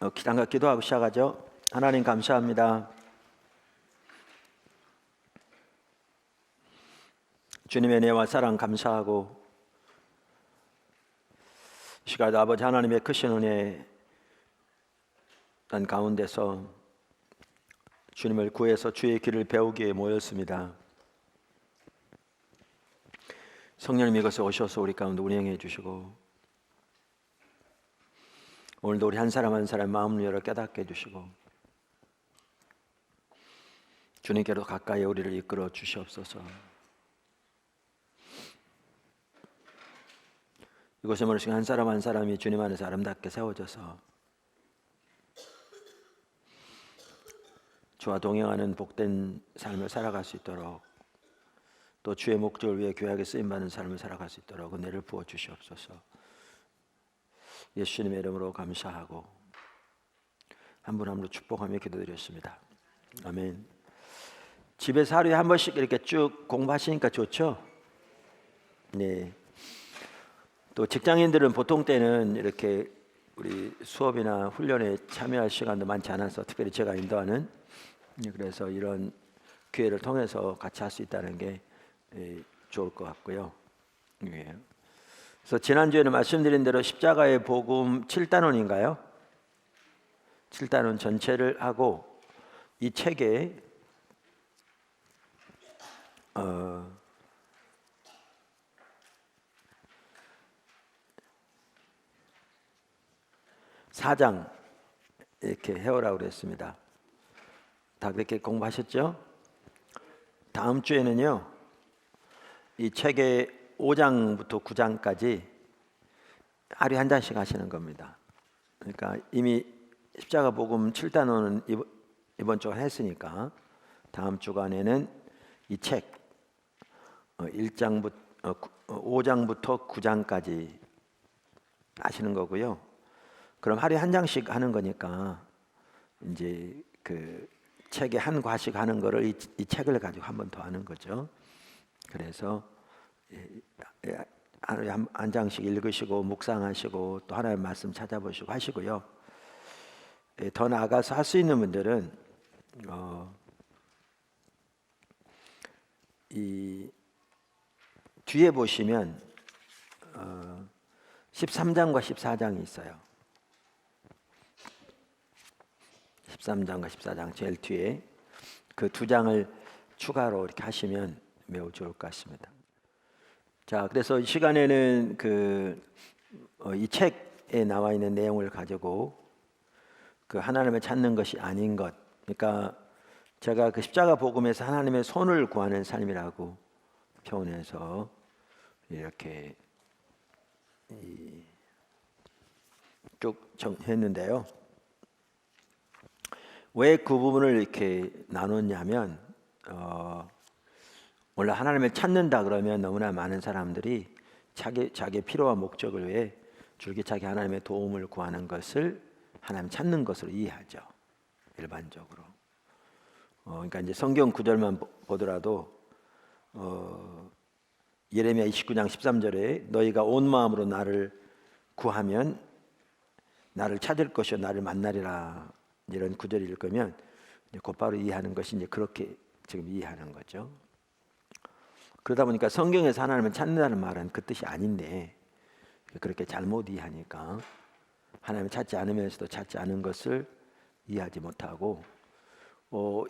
잠깐 기도하고 시작하죠. 하나님 감사합니다. 주님의 은혜와 사랑 감사하고 이 시간에도 아버지 하나님의 크신 은혜 가운데서 주님을 구해서 주의 길을 배우기에 모였습니다. 성령님 이곳에 오셔서 우리 가운데 운행해 주시고 오늘도 우리 한 사람 한 사람 마음을 열어 깨닫게 해주시고 주님께로 가까이 우리를 이끌어 주시옵소서. 이곳에 모르신 한 사람 한 사람이 주님 안에서 아름답게 세워져서 주와 동행하는 복된 삶을 살아갈 수 있도록 또 주의 목적을 위해 귀하게 쓰임받는 삶을 살아갈 수 있도록 은혜를 부어 주시옵소서. 예수님의 이름으로 감사하고 한 분 한 분 축복하며 기도드렸습니다. 아멘. 집에서 하루에 한 번씩 이렇게 쭉 공부하시니까 좋죠? 네. 또 직장인들은 보통 때는 이렇게 우리 수업이나 훈련에 참여할 시간도 많지 않아서 특별히 제가 인도하는 그래서 이런 기회를 통해서 같이 할 수 있다는 게 좋을 것 같고요. 예. 그래서 지난주에는 말씀드린 대로 십자가의 복음 7단원인가요? 7단원 전체를 하고 이 책에 4장 이렇게 해오라고 그랬습니다. 다 그렇게 공부하셨죠? 다음 주에는요 이 책의 5장부터 9장까지 하루에 한 장씩 하시는 겁니다. 그러니까 이미 십자가 복음 7단원은 이번 주에 했으니까 다음 주간에는 이 책 5장부터 9장까지 하시는 거고요. 그럼 하루에 한 장씩 하는 거니까 이제 그 책에 한 과씩 하는 거를 이 책을 가지고 한 번 더 하는 거죠. 그래서 하루에 한 장씩 읽으시고 묵상하시고 또 하나님의 말씀 찾아보시고 하시고요. 더 나아가서 할 수 있는 분들은 이 뒤에 보시면 13장과 14장이 있어요. 13장과 14장 제일 뒤에 그 두 장을 추가로 이렇게 하시면 매우 좋을 것 같습니다. 자, 그래서 이 시간에는 이 책에 나와 있는 내용을 가지고 그 하나님을 찾는 것이 아닌 것, 그러니까 제가 그 십자가 복음에서 하나님의 손을 구하는 삶이라고 표현해서 이렇게 쭉 정했는데요. 왜 그 부분을 이렇게 나눴냐면 원래 하나님을 찾는다 그러면 너무나 많은 사람들이 자기 필요와 목적을 위해 줄기차게 하나님의 도움을 구하는 것을 하나님 찾는 것으로 이해하죠. 일반적으로. 그러니까 이제 성경 구절만 보더라도 예레미야 29장 13절에 너희가 온 마음으로 나를 구하면 나를 찾을 것이요 나를 만나리라 이런 구절을 읽으면 곧바로 이해하는 것이 이제 그렇게 지금 이해하는 거죠. 그러다 보니까 성경에서 하나님을 찾는다는 말은 그 뜻이 아닌데 그렇게 잘못 이해하니까 하나님을 찾지 않으면서도 찾지 않은 것을 이해하지 못하고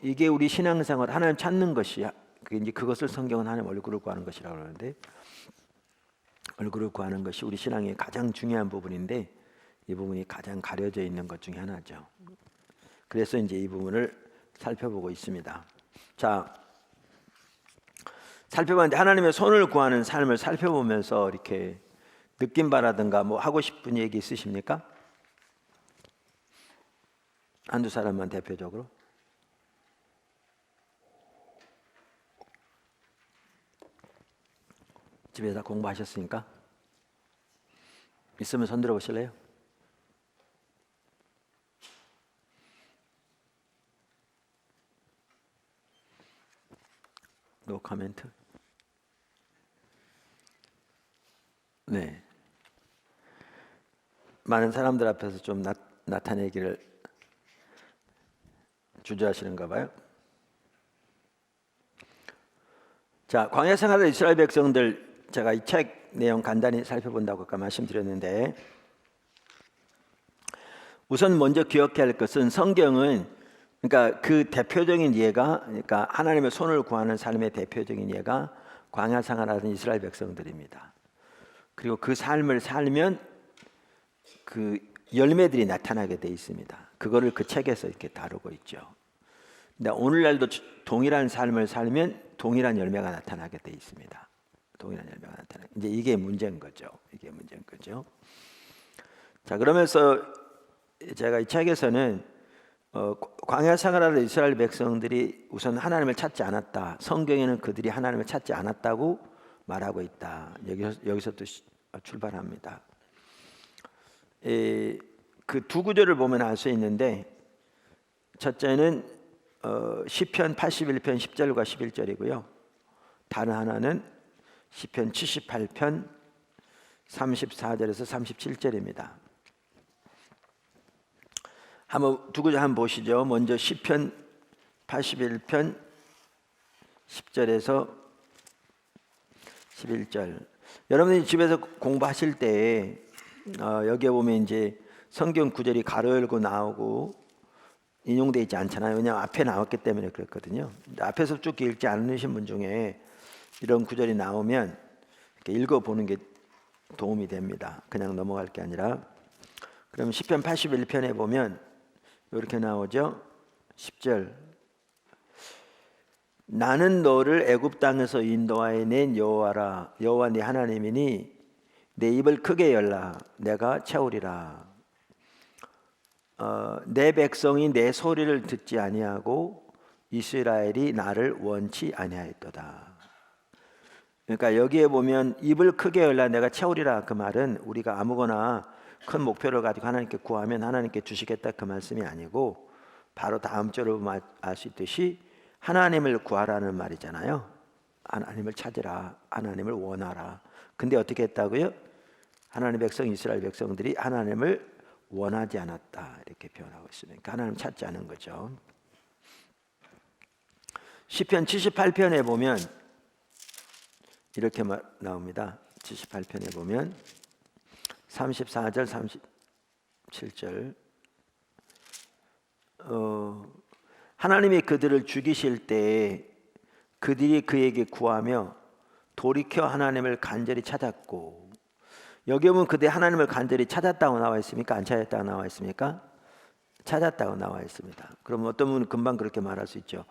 이게 우리 신앙생활 하나님 찾는 것이 이제 그것을 성경은 하나님 얼굴을 구하는 것이라고 하는데 얼굴을 구하는 것이 우리 신앙의 가장 중요한 부분인데 이 부분이 가장 가려져 있는 것 중에 하나죠. 그래서 이제 이 부분을 살펴보고 있습니다. 자, 살펴봤는데 하나님의 손을 구하는 삶을 살펴보면서 이렇게 느낀 바라든가 뭐 하고 싶은 얘기 있으십니까? 한두 사람만 대표적으로. 집에서 공부하셨으니까 있으면 손 들어 보실래요? 노 코멘트. 네. 많은 사람들 앞에서 좀 나타내기를 주저하시는가 봐요. 자, 광야 생활의 이스라엘 백성들, 제가 이 책 내용 간단히 살펴본다고 아까 말씀드렸는데, 우선 먼저 기억해야 할 것은 성경은, 그러니까 그 대표적인 예가, 그러니까 하나님의 손을 구하는 삶의 대표적인 예가 광야 생활하는 이스라엘 백성들입니다. 그리고 그 삶을 살면 그 열매들이 나타나게 돼 있습니다. 그거를 그 책에서 이렇게 다루고 있죠. 근데 오늘날도 동일한 삶을 살면 동일한 열매가 나타나게 돼 있습니다. 동일한 열매가 나타나. 이제 이게 문제인 거죠. 이게 문제인 거죠. 자, 그러면서 제가 이 책에서는 광야 생활하는 이스라엘 백성들이 우선 하나님을 찾지 않았다. 성경에는 그들이 하나님을 찾지 않았다고 말하고 있다. 여기서 또 출발합니다. 그 두 구절을 보면 알 수 있는데, 첫째는 시편 81편 10절과 11절이고요. 다른 하나는 시편 78편 34절에서 37절입니다. 한번 두 구절 한번 보시죠. 먼저 시편 81편 10절에서 11절. 여러분이 집에서 공부하실 때 여기에 보면 이제 성경 구절이 가로 열고 나오고 인용되어 있지 않잖아요. 왜냐하면 앞에 나왔기 때문에 그렇거든요. 앞에서 쭉 읽지 않으신 분 중에 이런 구절이 나오면 이렇게 읽어보는 게 도움이 됩니다. 그냥 넘어갈 게 아니라. 그럼 시편 81편에 보면 이렇게 나오죠. 10절. 나는 너를 애굽 땅에서 인도하여 낸 여호와라. 여호와 네 하나님이니 내 입을 크게 열라. 내가 채우리라. 내 백성이 내 소리를 듣지 아니하고 이스라엘이 나를 원치 아니하였도다. 그러니까 여기에 보면 입을 크게 열라 내가 채우리라, 그 말은 우리가 아무거나 큰 목표를 가지고 하나님께 구하면 하나님께 주시겠다 그 말씀이 아니고, 바로 다음 절을 보면 알 수 있듯이 하나님을 구하라는 말이잖아요. 하나님을 찾으라, 하나님을 원하라. 근데 어떻게 했다고요? 하나님의 백성 이스라엘 백성들이 하나님을 원하지 않았다 이렇게 표현하고 있으니까 하나님 찾지 않은 거죠. 시편 78편에 보면 이렇게 나옵니다. 78편에 보면 34절 37절 하나님이 그들을 죽이실 때 그들이 그에게 구하며 돌이켜 하나님을 간절히 찾았고, 여기 보면 그들이 하나님을 간절히 찾았다고 나와 있습니까? 안 찾았다고 나와 있습니까? 찾았다고 나와 있습니다. 그럼 어떤 분은 금방 그렇게 말할 수 있죠.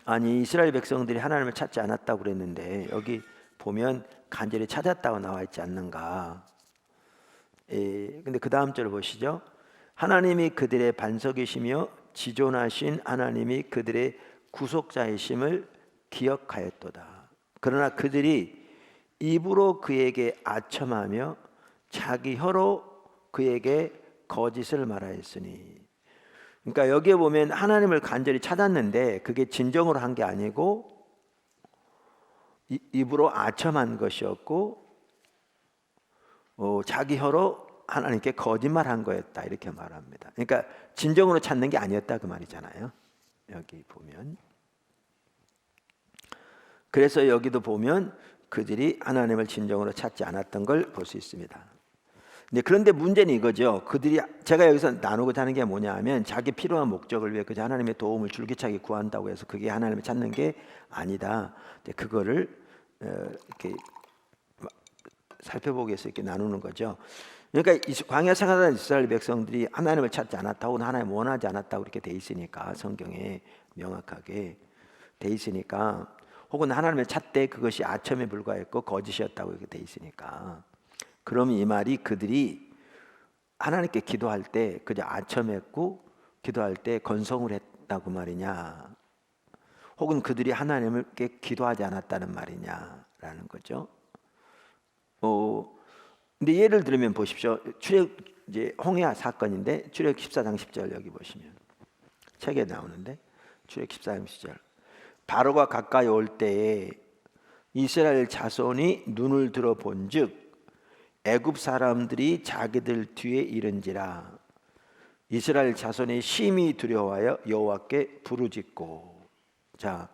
아니, 이스라엘 백성들이 하나님을 찾지 않았다고 그랬는데 여기 보면 간절히 찾았다고 나와 있지 않는가? 근데 그 다음 절을 보시죠. 하나님이 그들의 반석이시며 지존하신 하나님이 그들의 구속자이심을 기억하였도다. 그러나 그들이 입으로 그에게 아첨하며 자기 혀로 그에게 거짓을 말하였으니. 그러니까 여기에 보면 하나님을 간절히 찾았는데 그게 진정으로 한 게 아니고 입으로 아첨한 것이었고 자기 혀로 하나님께 거짓말한 거였다 이렇게 말합니다. 그러니까 진정으로 찾는 게 아니었다 그 말이잖아요. 여기 보면. 그래서 여기도 보면 그들이 하나님을 진정으로 찾지 않았던 걸 볼 수 있습니다. 그런데 문제는 이거죠. 그들이, 제가 여기서 나누고자 하는 게 뭐냐 하면 자기 필요한 목적을 위해 그저 하나님의 도움을 줄기차게 구한다고 해서 그게 하나님을 찾는 게 아니다. 그거를 이렇게 살펴보기 위해서 이렇게 나누는 거죠. 그러니까 광야 생활하는 이스라엘 백성들이 하나님을 찾지 않았다고, 하나님 원하지 않았다고 이렇게 돼 있으니까, 성경에 명확하게 돼 있으니까, 혹은 하나님을 찾되 그것이 아첨에 불과했고 거짓이었다고 이렇게 돼 있으니까, 그럼 이 말이 그들이 하나님께 기도할 때 그저 아첨했고 기도할 때 건성을 했다고 말이냐, 혹은 그들이 하나님께 기도하지 않았다는 말이냐라는 거죠. 근데 예를 들면 보십시오. 출애굽 이제 홍해 사건인데 출애굽 14장 10절 여기 보시면 책에 나오는데, 출애굽 14장 10절. 바로가 가까이 올 때에 이스라엘 자손이 눈을 들어 본즉 애굽 사람들이 자기들 뒤에 이른지라. 이스라엘 자손이 심히 두려워하여 여호와께 부르짖고. 자,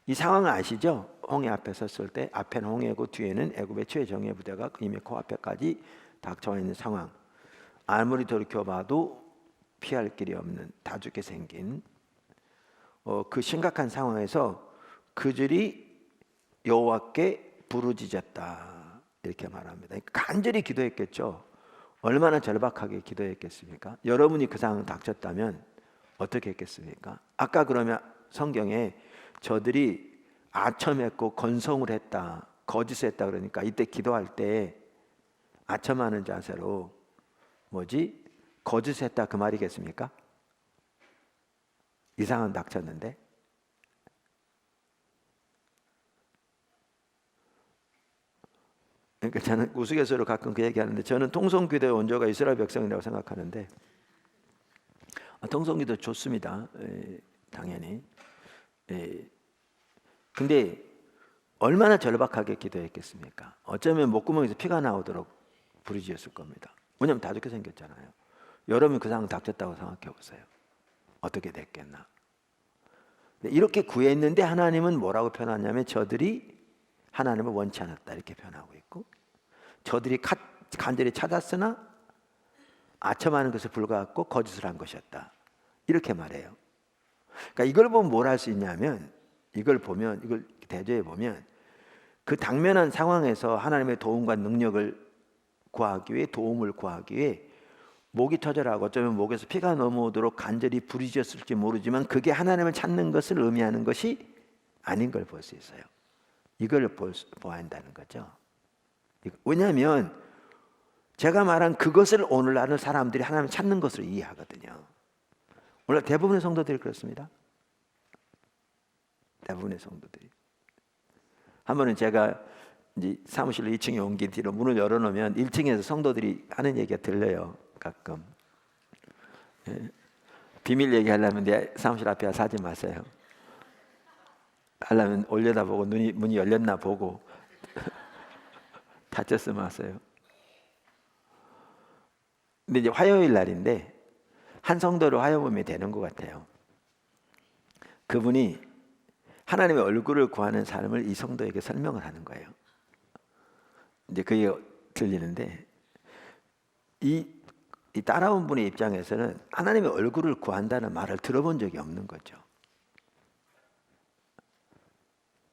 이 상황을 아시죠? 홍해 앞에 섰을 때 앞에는 홍해고 뒤에는 애굽의 최정예 부대가 이미 코앞에까지 닥쳐와 있는 상황. 아무리 돌이켜봐도 피할 길이 없는 다 죽게 생긴 그 심각한 상황에서 그들이 여호와께 부르짖었다 이렇게 말합니다. 간절히 기도했겠죠. 얼마나 절박하게 기도했겠습니까? 여러분이 그 상황 닥쳤다면 어떻게 했겠습니까? 아까 그러면 성경에 저들이 아첨했고 건성을 했다, 거짓을 했다 그러니까 이때 기도할 때 아첨하는 자세로 거짓을 했다 그 말이겠습니까? 이상한 닥쳤는데 그러니까 저는 우스갯소리로 가끔 그 얘기하는데 저는 통성기도의 원조가 이스라엘 백성이라고 생각하는데 통성기도 좋습니다. 당연히. 근데 얼마나 절박하게 기도했겠습니까? 어쩌면 목구멍에서 피가 나오도록 부르짖었을 겁니다. 왜냐하면 다 죽게 생겼잖아요. 여러분 그 상황 닥쳤다고 생각해 보세요. 어떻게 됐겠나? 이렇게 구했는데 하나님은 뭐라고 표현하냐면 저들이 하나님을 원치 않았다 이렇게 표현하고 있고, 저들이 간절히 찾았으나 아첨하는 것에 불과했고 거짓을 한 것이었다 이렇게 말해요. 그러니까 이걸 보면 뭘 할 수 있냐면 이걸 대조해 보면 그 당면한 상황에서 하나님의 도움과 능력을 구하기 위해 도움을 구하기 위해 목이 터져라고 어쩌면 목에서 피가 넘어오도록 간절히 부르짖었을지 모르지만 그게 하나님을 찾는 것을 의미하는 것이 아닌 걸 볼 수 있어요. 이걸 보아야 한다는 거죠. 왜냐하면 제가 말한 그것을 오늘날은 사람들이 하나님을 찾는 것으로 이해하거든요. 오늘 대부분의 성도들이 그렇습니다. 대부분의 성도들이. 한 번은 제가 이제 사무실로 2층에 옮긴 뒤로 문을 열어놓으면 1층에서 성도들이 하는 얘기가 들려요. 가끔. 비밀 얘기하려면 내 사무실 앞에 와서 하지 마세요. 하려면 올려다보고 문이 열렸나 보고 닫혔으면 하세요. 근데 이제 화요일 날인데 한 성도를 화요봄에 되는 것 같아요. 그분이 하나님의 얼굴을 구하는 삶을 이 성도에게 설명을 하는 거예요. 이제 그게 들리는데 이 따라온 분의 입장에서는 하나님의 얼굴을 구한다는 말을 들어본 적이 없는 거죠.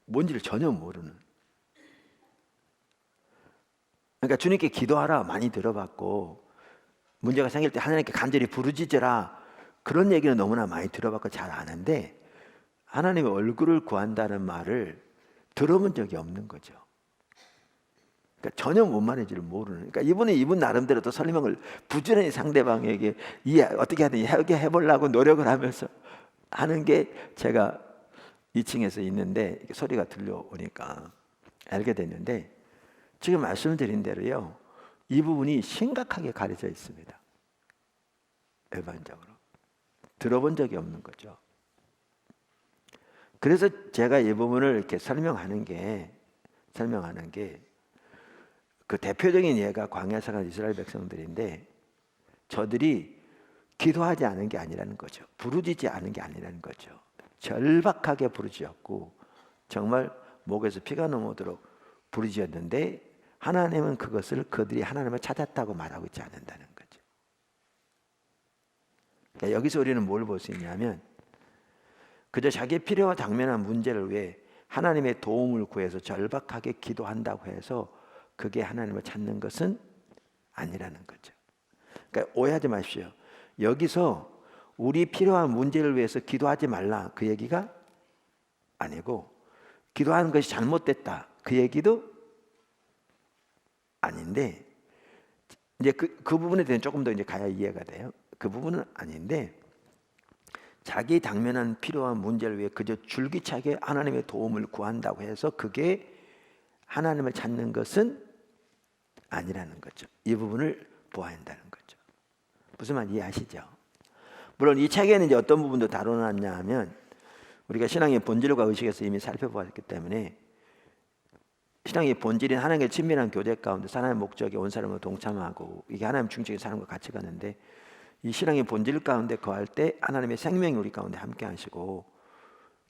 뭔지를 전혀 모르는. 그러니까 주님께 기도하라 많이 들어봤고 문제가 생길 때 하나님께 간절히 부르짖으라 그런 얘기는 너무나 많이 들어봤고 잘 아는데 하나님의 얼굴을 구한다는 말을 들어본 적이 없는 거죠. 그러니까 전혀 뭔 말인지를 모르는. 그러니까 이분 나름대로 또 설명을 부지런히 상대방에게 어떻게 하든 해보려고 노력을 하면서 하는 게 제가 2층에서 있는데 소리가 들려오니까 알게 됐는데 지금 말씀드린 대로요. 이 부분이 심각하게 가려져 있습니다. 일반적으로. 들어본 적이 없는 거죠. 그래서 제가 이 부분을 이렇게 설명하는 게 그 대표적인 예가 광야에 간 이스라엘 백성들인데 저들이 기도하지 않은 게 아니라는 거죠. 부르짖지 않은 게 아니라는 거죠. 절박하게 부르짖었고 정말 목에서 피가 넘어오도록 부르짖었는데 하나님은 그것을 그들이 하나님을 찾았다고 말하고 있지 않는다는 거죠. 그러니까 여기서 우리는 뭘 볼 수 있냐면 그저 자기의 필요와 당면한 문제를 위해 하나님의 도움을 구해서 절박하게 기도한다고 해서 그게 하나님을 찾는 것은 아니라는 거죠. 그러니까 오해하지 마십시오. 여기서 우리 필요한 문제를 위해서 기도하지 말라 그 얘기가 아니고 기도하는 것이 잘못됐다 그 얘기도 아닌데 이제 그 부분에 대해서 조금 더 이제 가야 이해가 돼요. 그 부분은 아닌데 자기 당면한 필요한 문제를 위해 그저 줄기차게 하나님의 도움을 구한다고 해서 그게 하나님을 찾는 것은 아니라는 거죠. 이 부분을 보아야 한다는 거죠. 무슨 말 이해하시죠? 물론 이 책에는 이제 어떤 부분도 다뤄놨냐 하면 우리가 신앙의 본질과 의식에서 이미 살펴보았기 때문에 신앙의 본질인 하나님의 친밀한 교제 가운데 하나님의 목적에 온 사람을 동참하고 이게 하나님 중심의 사람과 같이 가는데 이 신앙의 본질 가운데 거할 때 하나님의 생명이 우리 가운데 함께 하시고,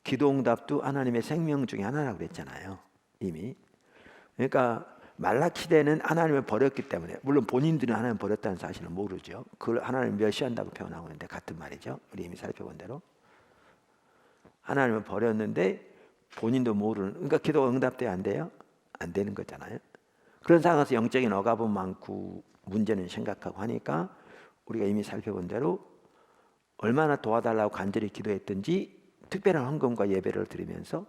기도응답도 하나님의 생명 중에 하나라고 그랬잖아요, 이미. 그러니까 말라키 때는 하나님을 버렸기 때문에, 물론 본인들은 하나님을 버렸다는 사실을 모르죠. 그걸 하나님을 멸시한다고 표현하고 있는데 같은 말이죠. 우리 이미 살펴본 대로 하나님을 버렸는데 본인도 모르는, 그러니까 기도가 응답돼야 안 돼요? 안 되는 거잖아요. 그런 상황에서 영적인 억압은 많고 문제는 심각하고 하니까 우리가 이미 살펴본 대로 얼마나 도와달라고 간절히 기도했든지 특별한 헌금과 예배를 드리면서,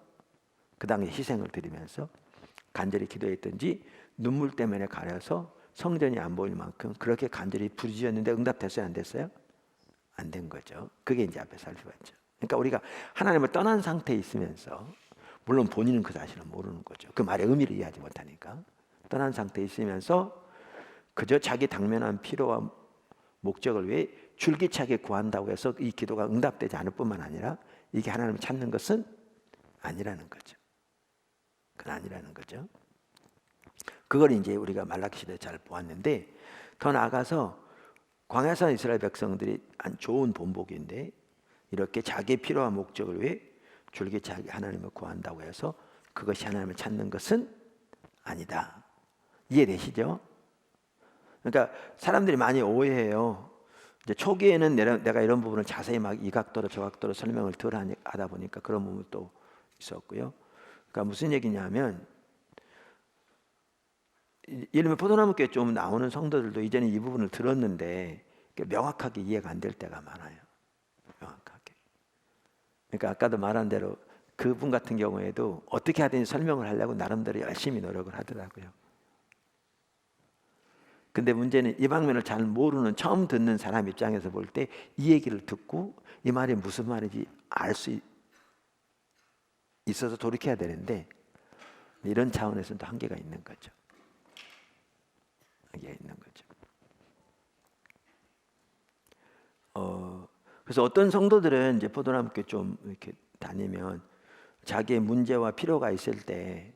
그 당시 희생을 드리면서 간절히 기도했든지 눈물 때문에 가려서 성전이 안 보일 만큼 그렇게 간절히 부르짖었는데 응답됐어요? 안 됐어요? 안 된 거죠. 그게 이제 앞에 살펴봤죠. 그러니까 우리가 하나님을 떠난 상태에 있으면서, 물론 본인은 그 사실을 모르는 거죠. 그 말의 의미를 이해하지 못하니까. 떠난 상태에 있으면서 그저 자기 당면한 필요와 목적을 위해 줄기차게 구한다고 해서 이 기도가 응답되지 않을 뿐만 아니라 이게 하나님을 찾는 것은 아니라는 거죠. 그건 아니라는 거죠. 그걸 이제 우리가 말라기 시대에 잘 보았는데, 더 나아가서 광야산 이스라엘 백성들이 한 좋은 본보기인데, 이렇게 자기의 필요와 목적을 위해 줄기차게 하나님을 구한다고 해서 그것이 하나님을 찾는 것은 아니다. 이해되시죠? 그러니까 사람들이 많이 오해해요. 이제 초기에는 내가 이런 부분을 자세히 막 이 각도로 저 각도로 설명을 덜 하다 보니까 그런 부분이 또 있었고요. 그러니까 무슨 얘기냐면, 예를 들면 포도나무교회 좀 나오는 성도들도 이제는 이 부분을 들었는데 명확하게 이해가 안 될 때가 많아요. 명확하게. 그러니까 아까도 말한 대로 그분 같은 경우에도 어떻게 하든지 설명을 하려고 나름대로 열심히 노력을 하더라고요. 근데 문제는 이 방면을 잘 모르는, 처음 듣는 사람 입장에서 볼 때 이 얘기를 듣고 이 말이 무슨 말인지 알 수 있어서 돌이켜야 되는데, 이런 차원에서는 또 한계가 있는 거죠. 한계가 있는 거죠. 그래서 어떤 성도들은 이제 포도나무교회 좀 이렇게 다니면 자기의 문제와 필요가 있을 때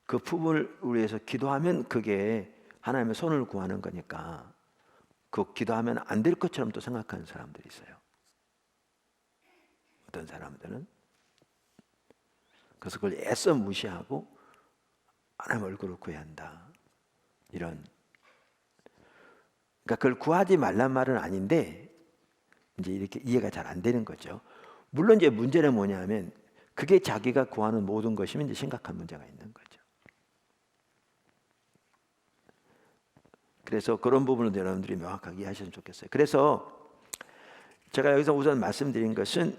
그 부분을 위해서 기도하면 그게 하나님의 손을 구하는 거니까 그 기도하면 안 될 것처럼 또 생각하는 사람들이 있어요. 어떤 사람들은. 그래서 그걸 애써 무시하고 하나님 얼굴을 구해야 한다. 이런. 그러니까 그걸 구하지 말란 말은 아닌데 이제 이렇게 이해가 잘 안 되는 거죠. 물론 이제 문제는 뭐냐면 그게 자기가 구하는 모든 것이면 이제 심각한 문제가 있는 거죠. 그래서 그런 부분을 여러분들이 명확하게 이해하셨으면 좋겠어요. 그래서 제가 여기서 우선 말씀드린 것은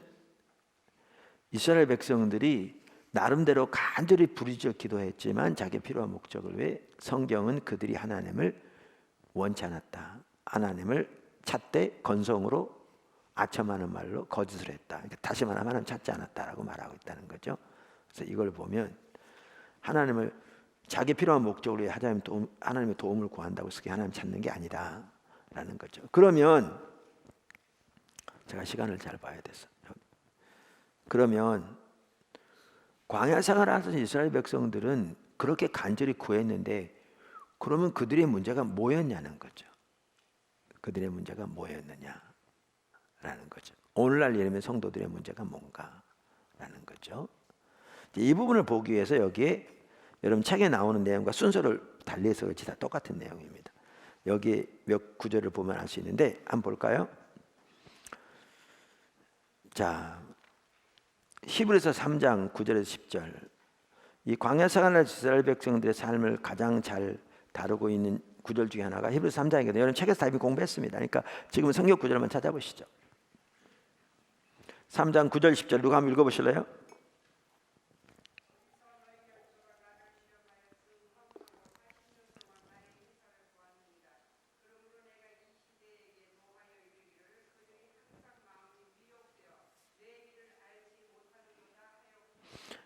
이스라엘 백성들이 나름대로 간절히 부르짖어 기도했지만 자기 필요와 목적을 위해 성경은 그들이 하나님을 원치 않았다. 하나님을 찾되 건성으로 아첨하는 말로 거짓을 했다. 그러니까 다시 말하면 하나님 찾지 않았다라고 말하고 있다는 거죠. 그래서 이걸 보면 하나님을 자기 필요한 목적을 위해 하나님의 도움을 구한다고 해서 하나님 찾는 게 아니다라는 거죠. 그러면 제가 시간을 잘 봐야 돼서, 그러면 광야 생활하던 이스라엘 백성들은 그렇게 간절히 구했는데 그러면 그들의 문제가 뭐였냐는 거죠. 그들의 문제가 뭐였느냐라는 거죠. 오늘날 예를 들면 성도들의 문제가 뭔가라는 거죠. 이 부분을 보기 위해서 여기에 여러분 책에 나오는 내용과 순서를 달리해서 그렇지 다 똑같은 내용입니다. 여기 몇 구절을 보면 알 수 있는데 한번 볼까요? 자, 히브리서 3장 9절에서 10절. 이 광야 생활의 이스라엘 백성들의 삶을 가장 잘 다루고 있는 구절 중에 하나가 히브리서 3장이거든요. 여러분 책에서 다 이미 공부했습니다. 그러니까 지금 성경 구절만 찾아보시죠. 3장 9절 10절 누가 한번 읽어보실래요?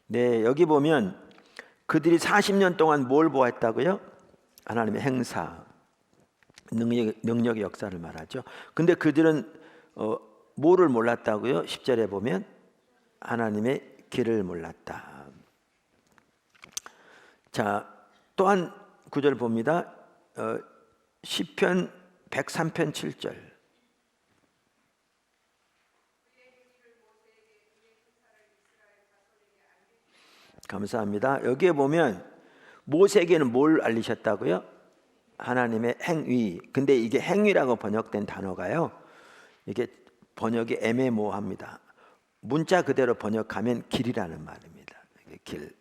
네, 여기 보면 그들이 40년 동안 뭘 보았다고요? 하나님의 행사, 능력의 역사를 말하죠. 근데 그들은 뭐를 몰랐다고요? 10절에 보면 하나님의 길을 몰랐다. 자, 또한 9절 봅니다. 시편 103편 7절. 감사합니다. 여기에 보면 모세에게는 뭘 알리셨다고요? 하나님의 행위. 근데 이게 행위라고 번역된 단어가요, 이게 번역이 애매모호합니다. 문자 그대로 번역하면 길이라는 말입니다. 이게 길.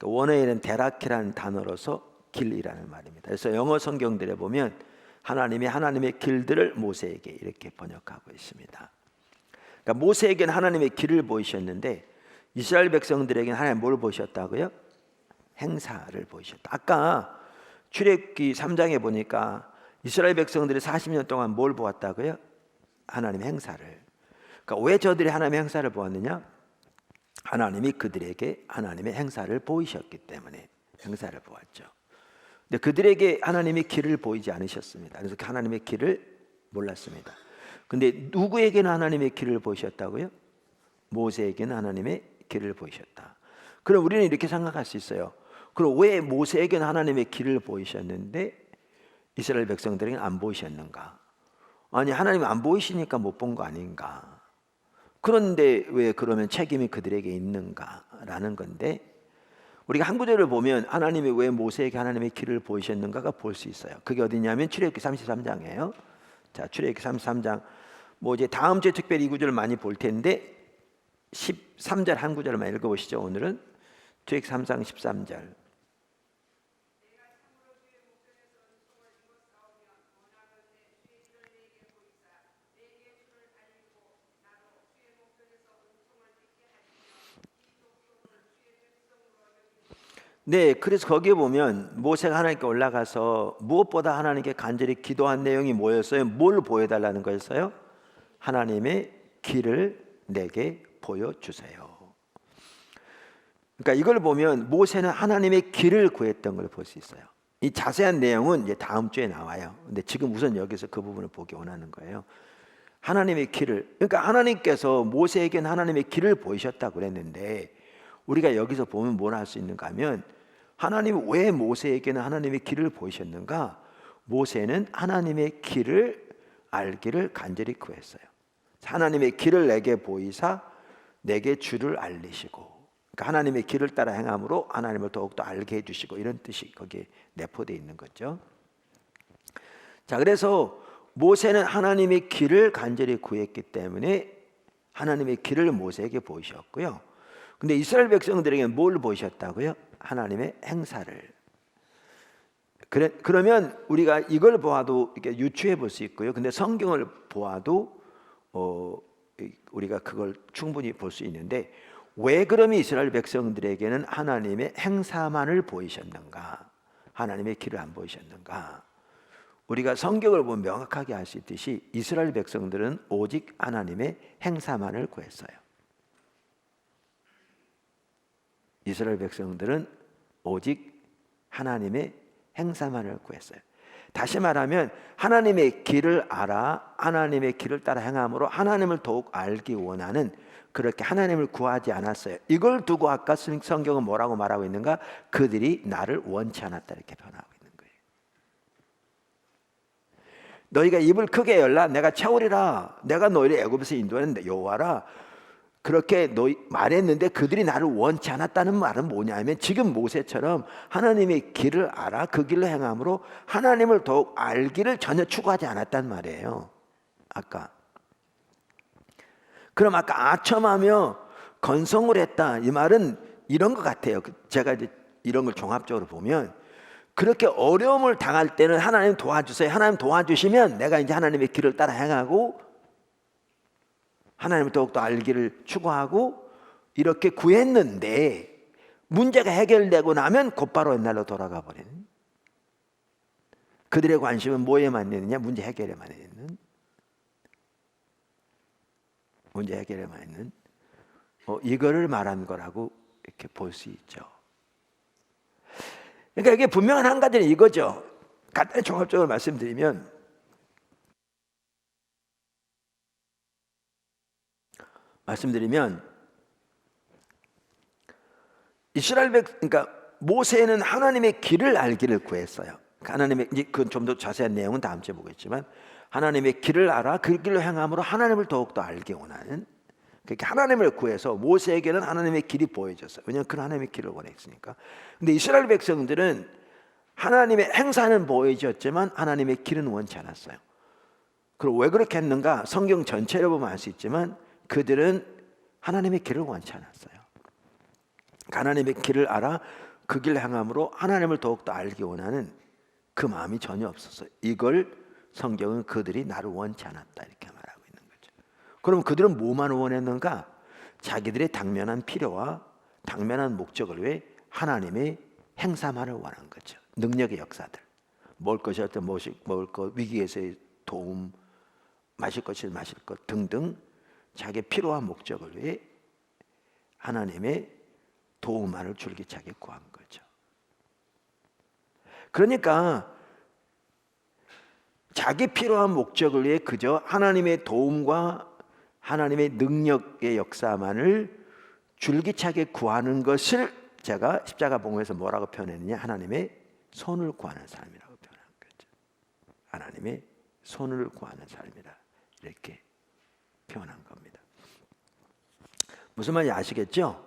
원어에는 데라키라는 단어로서 길이라는 말입니다. 그래서 영어 성경들에 보면 하나님의 길들을 모세에게 이렇게 번역하고 있습니다. 그러니까 모세에게는 하나님의 길을 보이셨는데 이스라엘 백성들에게는 하나님 뭘 보이셨다고요? 행사를 보이셨다. 아까 출애굽기 3장에 보니까 이스라엘 백성들이 40년 동안 뭘 보았다고요? 하나님의 행사를. 그러니까 왜 저들이 하나님의 행사를 보았느냐? 하나님이 그들에게 하나님의 행사를 보이셨기 때문에 행사를 보았죠. 근데 그들에게 하나님의 길을 보이지 않으셨습니다. 그래서 하나님의 길을 몰랐습니다. 근데 누구에게는 하나님의 길을 보이셨다고요? 모세에게는 하나님의 길을 보이셨다. 그럼 우리는 이렇게 생각할 수 있어요. 그럼 왜 모세에게는 하나님의 길을 보이셨는데 이스라엘 백성들에게는 안 보이셨는가? 아니, 하나님이 안 보이시니까 못 본 거 아닌가? 그런데 왜 그러면 책임이 그들에게 있는가라는 건데, 우리가 한 구절을 보면 하나님이 왜 모세에게 하나님의 길을 보이셨는가가 볼 수 있어요. 그게 어디냐면 출애굽기 33장이에요. 자, 출애굽기 33장 뭐 이제 다음 주에 특별히 이 구절을 많이 볼 텐데 13절 한 구절만 읽어보시죠. 오늘은 출애굽기 33장 13절. 네, 그래서 거기에 보면 모세가 하나님께 올라가서 무엇보다 하나님께 간절히 기도한 내용이 뭐였어요? 뭘 보여달라는 거였어요? 하나님의 길을 내게 보여주세요. 그러니까 이걸 보면 모세는 하나님의 길을 구했던 걸 볼 수 있어요. 이 자세한 내용은 이제 다음 주에 나와요. 근데 지금 우선 여기서 그 부분을 보기 원하는 거예요. 하나님의 길을, 그러니까 하나님께서 모세에게는 하나님의 길을 보이셨다고 그랬는데 우리가 여기서 보면 뭘 할 수 있는가 하면, 하나님이 왜 모세에게는 하나님의 길을 보이셨는가? 모세는 하나님의 길을 알기를 간절히 구했어요. 하나님의 길을 내게 보이사 내게 주를 알리시고, 그러니까 하나님의 길을 따라 행함으로 하나님을 더욱더 알게 해주시고, 이런 뜻이 거기에 내포되어 있는 거죠. 자, 그래서 모세는 하나님의 길을 간절히 구했기 때문에 하나님의 길을 모세에게 보이셨고요. 근데 이스라엘 백성들에게 뭘 보이셨다고요? 하나님의 행사를. 그러면 우리가 이걸 보아도 이렇게 유추해 볼 수 있고요. 근데 성경을 보아도 우리가 그걸 충분히 볼 수 있는데, 왜 그러면 이스라엘 백성들에게는 하나님의 행사만을 보이셨는가? 하나님의 길을 안 보이셨는가? 우리가 성경을 보면 명확하게 알 수 있듯이 이스라엘 백성들은 오직 하나님의 행사만을 구했어요. 이스라엘 백성들은 오직 하나님의 행사만을 구했어요. 다시 말하면 하나님의 길을 알아 하나님의 길을 따라 행함으로 하나님을 더욱 알기 원하는, 그렇게 하나님을 구하지 않았어요. 이걸 두고 아까 성경은 뭐라고 말하고 있는가? 그들이 나를 원치 않았다, 이렇게 변하고 있는 거예요. 너희가 입을 크게 열라 내가 채우리라, 내가 너희를 애굽에서 인도하는 여호와라, 그렇게 너희 말했는데 그들이 나를 원치 않았다는 말은 뭐냐면, 지금 모세처럼 하나님의 길을 알아 그 길로 행함으로 하나님을 더욱 알기를 전혀 추구하지 않았단 말이에요. 아까 그럼 아까 아첨하며 건성을 했다, 이 말은 이런 것 같아요. 제가 이제 이런 걸 종합적으로 보면, 그렇게 어려움을 당할 때는 하나님 도와주세요, 하나님 도와주시면 내가 이제 하나님의 길을 따라 행하고 하나님을 더욱더 알기를 추구하고 이렇게 구했는데, 문제가 해결되고 나면 곧바로 옛날로 돌아가 버리는, 그들의 관심은 뭐에만 있느냐? 문제 해결에만 있는, 문제 해결에만 있는 이거를 말한 거라고 이렇게 볼 수 있죠. 그러니까 이게 분명한 한 가지는 이거죠. 간단히 종합적으로 말씀드리면, 그러니까 모세는 하나님의 길을 알기를 구했어요. 하나님의 그 좀 더 자세한 내용은 다음 주에 보겠지만 하나님의 길을 알아 그 길로 행함으로 하나님을 더욱더 알게 원하는 그렇게 하나님을 구해서 모세에게는 하나님의 길이 보여졌어요. 왜냐하면 그 하나님의 길을 원했으니까. 근데 이스라엘 백성들은 하나님의 행사는 보여졌지만 하나님의 길은 원치 않았어요. 그리고 왜 그렇게 했는가? 성경 전체를 보면 알 수 있지만 그들은 하나님의 길을 원치 않았어요. 하나님의 길을 알아 그 길을 행함으로 하나님을 더욱더 알기 원하는 그 마음이 전혀 없었어요. 이걸 성경은 그들이 나를 원치 않았다 이렇게 말하고 있는 거죠. 그럼 그들은 뭐만 원했는가? 자기들의 당면한 필요와 당면한 목적을 위해 하나님의 행사만을 원한 거죠. 능력의 역사들, 먹을 것이 어떤 먹을 것, 위기에서의 도움, 마실 것이 마실 것 등등 자기의 필요와 목적을 위해 하나님의 도움만을 줄기차게 구한 거죠. 그러니까 자기 필요한 목적을 위해 그저 하나님의 도움과 하나님의 능력의 역사만을 줄기차게 구하는 것을 제가 십자가 복음에서 뭐라고 표현했느냐? 하나님의 손을 구하는 삶이라고 표현한 거죠. 하나님의 손을 구하는 삶이라 이렇게 표현한 겁니다. 무슨 말인지 아시겠죠?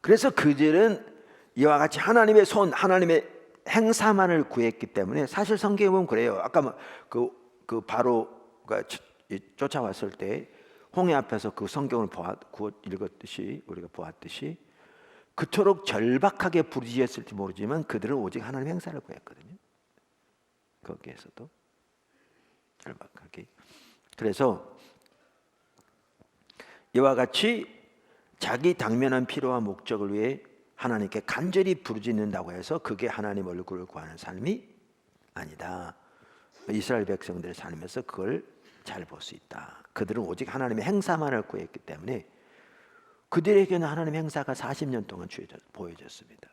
그래서 그들은 이와 같이 하나님의 손, 하나님의 행사만을 구했기 때문에 사실 성경에 보면 그래요. 아까 그 바로가 쫓아왔을 때 홍해 앞에서 그 성경을 읽었듯이 우리가 보았듯이 그토록 절박하게 부르짖었을지 모르지만 그들은 오직 하나님의 행사를 구했거든요. 거기에서도 절박하게. 그래서 이와 같이 자기 당면한 필요와 목적을 위해 하나님께 간절히 부르짖는다고 해서 그게 하나님 얼굴을 구하는 삶이 아니다. 이스라엘 백성들의 삶에서 그걸 잘 볼 수 있다. 그들은 오직 하나님의 행사만을 구했기 때문에 그들에게는 하나님의 행사가 40년 동안 보여졌습니다.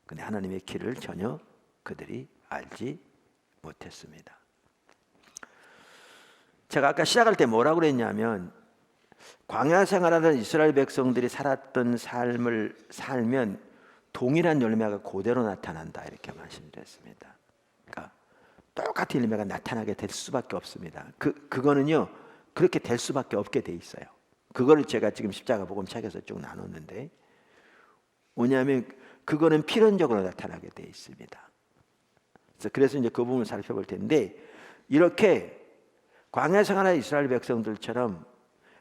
그런데 하나님의 길을 전혀 그들이 알지 못했습니다. 제가 아까 시작할 때 뭐라고 그랬냐면 광야 생활하던 이스라엘 백성들이 살았던 삶을 살면 동일한 열매가 그대로 나타난다 이렇게 말씀드렸습니다. 그러니까 똑같은 열매가 나타나게 될 수밖에 없습니다. 그거는요 그렇게 될 수밖에 없게 돼 있어요. 그거를 제가 지금 십자가 복음 책에서 쭉 나눴는데 뭐냐면 그거는 필연적으로 나타나게 돼 있습니다. 그래서 이제 그 부분을 살펴볼 텐데 이렇게 광야 생활하는 이스라엘 백성들처럼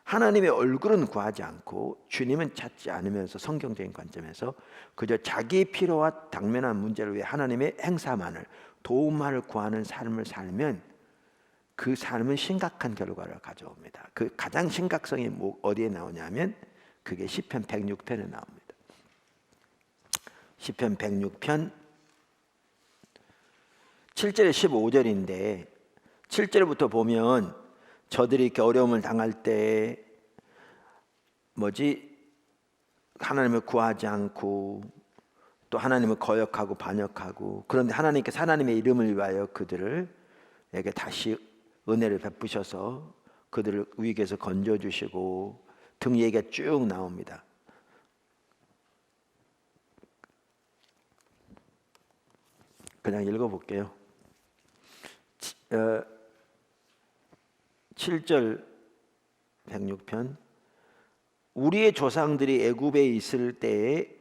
하나님의 얼굴은 구하지 않고 주님은 찾지 않으면서 성경적인 관점에서 그저 자기 필요와 당면한 문제를 위해 하나님의 행사만을 도움만을 구하는 삶을 살면 그 삶은 심각한 결과를 가져옵니다. 그 가장 심각성이 어디에 나오냐면 그게 시편 106편에 나옵니다. 시편 106편 7절에 15절인데 7절부터 보면 저들이 이렇게 어려움을 당할 때 하나님을 구하지 않고 또 하나님을 거역하고 반역하고 그런데 하나님께서 하나님의 이름을 위하여 그들에게 다시 은혜를 베푸셔서 그들을 위기에서 건져주시고 등 얘기가 쭉 나옵니다. 그냥 읽어볼게요. 7절 106편 우리의 조상들이 애굽에 있을 때에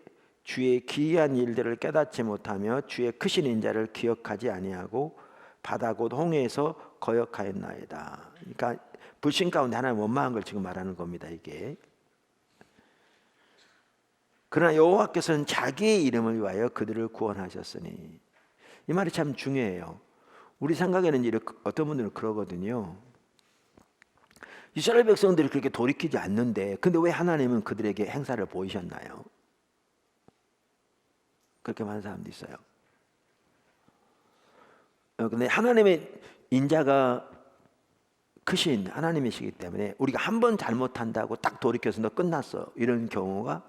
주의 기이한 일들을 깨닫지 못하며 주의 크신 인자를 기억하지 아니하고 바다 곧 홍해에서 거역하였나이다. 그러니까 불신 가운데 하나님 원망한 걸 지금 말하는 겁니다. 이게 그러나 여호와께서는 자기의 이름을 위하여 그들을 구원하셨으니 이 말이 참 중요해요. 우리 생각에는 어떤 분들은 그러거든요. 이스라엘 백성들이 그렇게 돌이키지 않는데 근데 왜 하나님은 그들에게 행사를 보이셨나요? 그렇게 말하는 사람도 있어요. 근데 하나님의 인자가 크신 하나님이시기 때문에 우리가 한 번 잘못한다고 딱 돌이켜서 너 끝났어 이런 경우가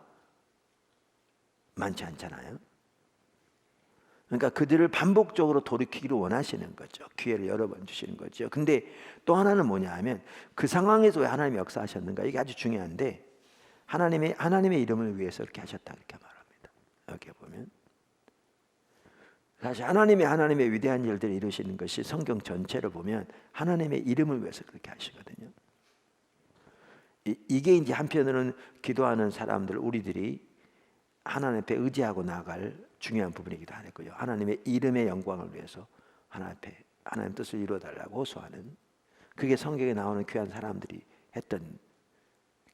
많지 않잖아요. 그러니까 그들을 반복적으로 돌이키기를 원하시는 거죠. 기회를 여러 번 주시는 거죠. 근데 또 하나는 뭐냐 하면 그 상황에서 왜 하나님이 역사하셨는가 이게 아주 중요한데 하나님의 이름을 위해서 이렇게 하셨다 이렇게 말합니다. 여기 보면 사실 하나님의 위대한 일들을 이루시는 것이 성경 전체를 보면 하나님의 이름을 위해서 그렇게 하시거든요. 이게 이제 한편으로는 기도하는 사람들, 우리들이 하나님 앞에 의지하고 나아갈 중요한 부분이기도 하고요. 하나님의 이름의 영광을 위해서 하나님 앞에 하나님 뜻을 이루어달라고 호소하는, 그게 성경에 나오는 귀한 사람들이 했던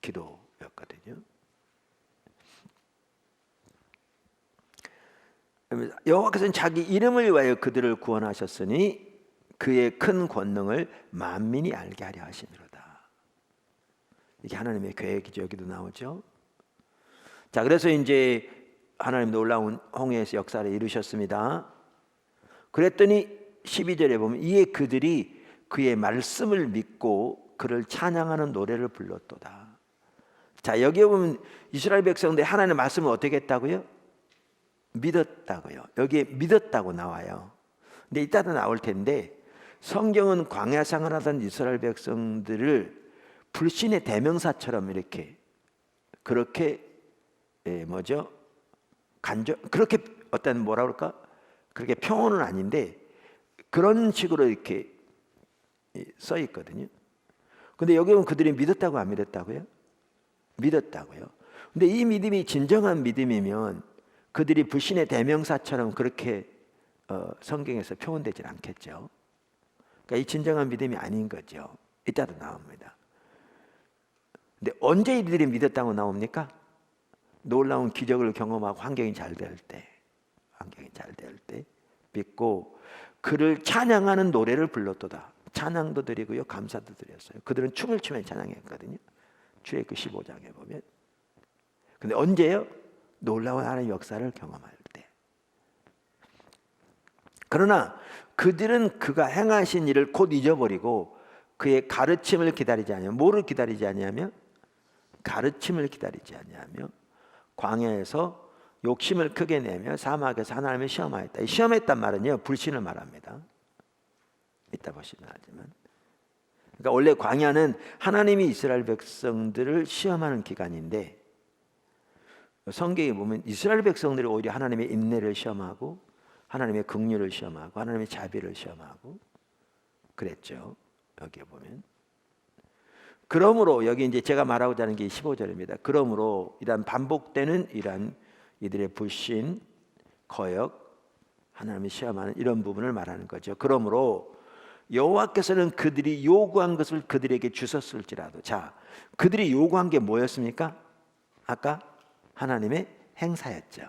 기도였거든요. 여호와께서는 자기 이름을 위하여 그들을 구원하셨으니 그의 큰 권능을 만민이 알게 하려 하심이로다. 이게 하나님의 계획이죠. 여기도 나오죠. 자, 그래서 이제 하나님 놀라운 홍해에서 역사를 이루셨습니다. 그랬더니 12절에 보면 이에 그들이 그의 말씀을 믿고 그를 찬양하는 노래를 불렀도다. 자, 여기에 보면 이스라엘 백성들이 하나님의 말씀을 어떻게 했다고요? 믿었다고요. 여기에 믿었다고 나와요. 근데 이따도 나올 텐데, 성경은 광야 생활하던 이스라엘 백성들을 불신의 대명사처럼 이렇게 그렇게 그렇게 어떤 뭐라 그럴까? 그렇게 평온은 아닌데 그런 식으로 이렇게 써 있거든요. 근데 여기 보면 그들이 믿었다고 안 믿었다고요? 믿었다고요. 근데 이 믿음이 진정한 믿음이면 그들이 불신의 대명사처럼 그렇게 성경에서 표현되질 않겠죠. 그러니까 이 진정한 믿음이 아닌 거죠. 이따도 나옵니다. 근데 언제 이들이 믿었다고 나옵니까? 놀라운 기적을 경험하고 환경이 잘 될 때 믿고 그를 찬양하는 노래를 불렀도다. 찬양도 드리고요, 감사도 드렸어요. 그들은 춤을 추며 찬양했거든요. 출애굽기 15장에 보면. 근데 언제요? 놀라운 하나님의 역사를 경험할 때. 그러나 그들은 그가 행하신 일을 곧 잊어버리고 그의 가르침을 기다리지 아니하며, 뭐를 기다리지 아니하며? 가르침을 기다리지 아니하며 광야에서 욕심을 크게 내며 사막에서 하나님을 시험하였다. 이 시험했단 말은요, 불신을 말합니다. 이따 보시면 알지만, 그러니까 원래 광야는 하나님이 이스라엘 백성들을 시험하는 기간인데, 성경에 보면 이스라엘 백성들이 오히려 하나님의 인내를 시험하고 하나님의 긍휼을 시험하고 하나님의 자비를 시험하고 그랬죠. 여기에 보면. 그러므로 여기 이제 제가 말하고자 하는 게 15절입니다. 그러므로 이런 반복되는 이런 이들의 불신, 거역, 하나님을 시험하는 이런 부분을 말하는 거죠. 그러므로 여호와께서는 그들이 요구한 것을 그들에게 주셨을지라도, 자, 그들이 요구한 게 뭐였습니까? 아까 하나님의 행사였죠.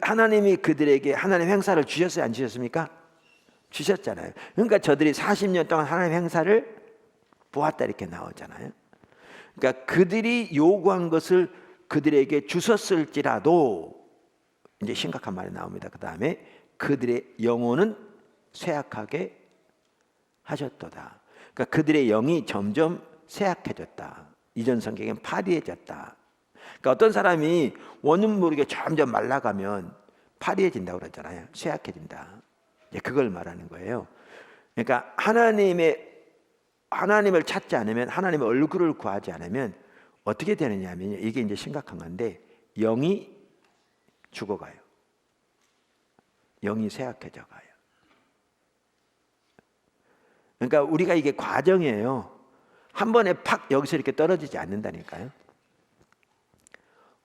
하나님이 그들에게 하나님의 행사를 주셨어요, 안 주셨습니까? 주셨잖아요. 그러니까 저들이 40년 동안 하나님의 행사를 보았다 이렇게 나오잖아요. 그러니까 그들이 요구한 것을 그들에게 주셨을지라도, 이제 심각한 말이 나옵니다. 그 다음에 그들의 영혼은 쇠약하게 하셨도다. 그러니까 그들의 영이 점점 쇠약해졌다. 이전 성경엔 파리해졌다. 그러니까 어떤 사람이 원인 모르게 점점 말라가면 파리해진다고 그러잖아요. 쇠약해진다. 이제 그걸 말하는 거예요. 그러니까 하나님을 찾지 않으면, 하나님의 얼굴을 구하지 않으면 어떻게 되느냐면, 이게 이제 심각한 건데, 영이 죽어가요. 영이 쇠약해져 가요. 그러니까 우리가 이게 과정이에요. 한 번에 팍 여기서 이렇게 떨어지지 않는다니까요.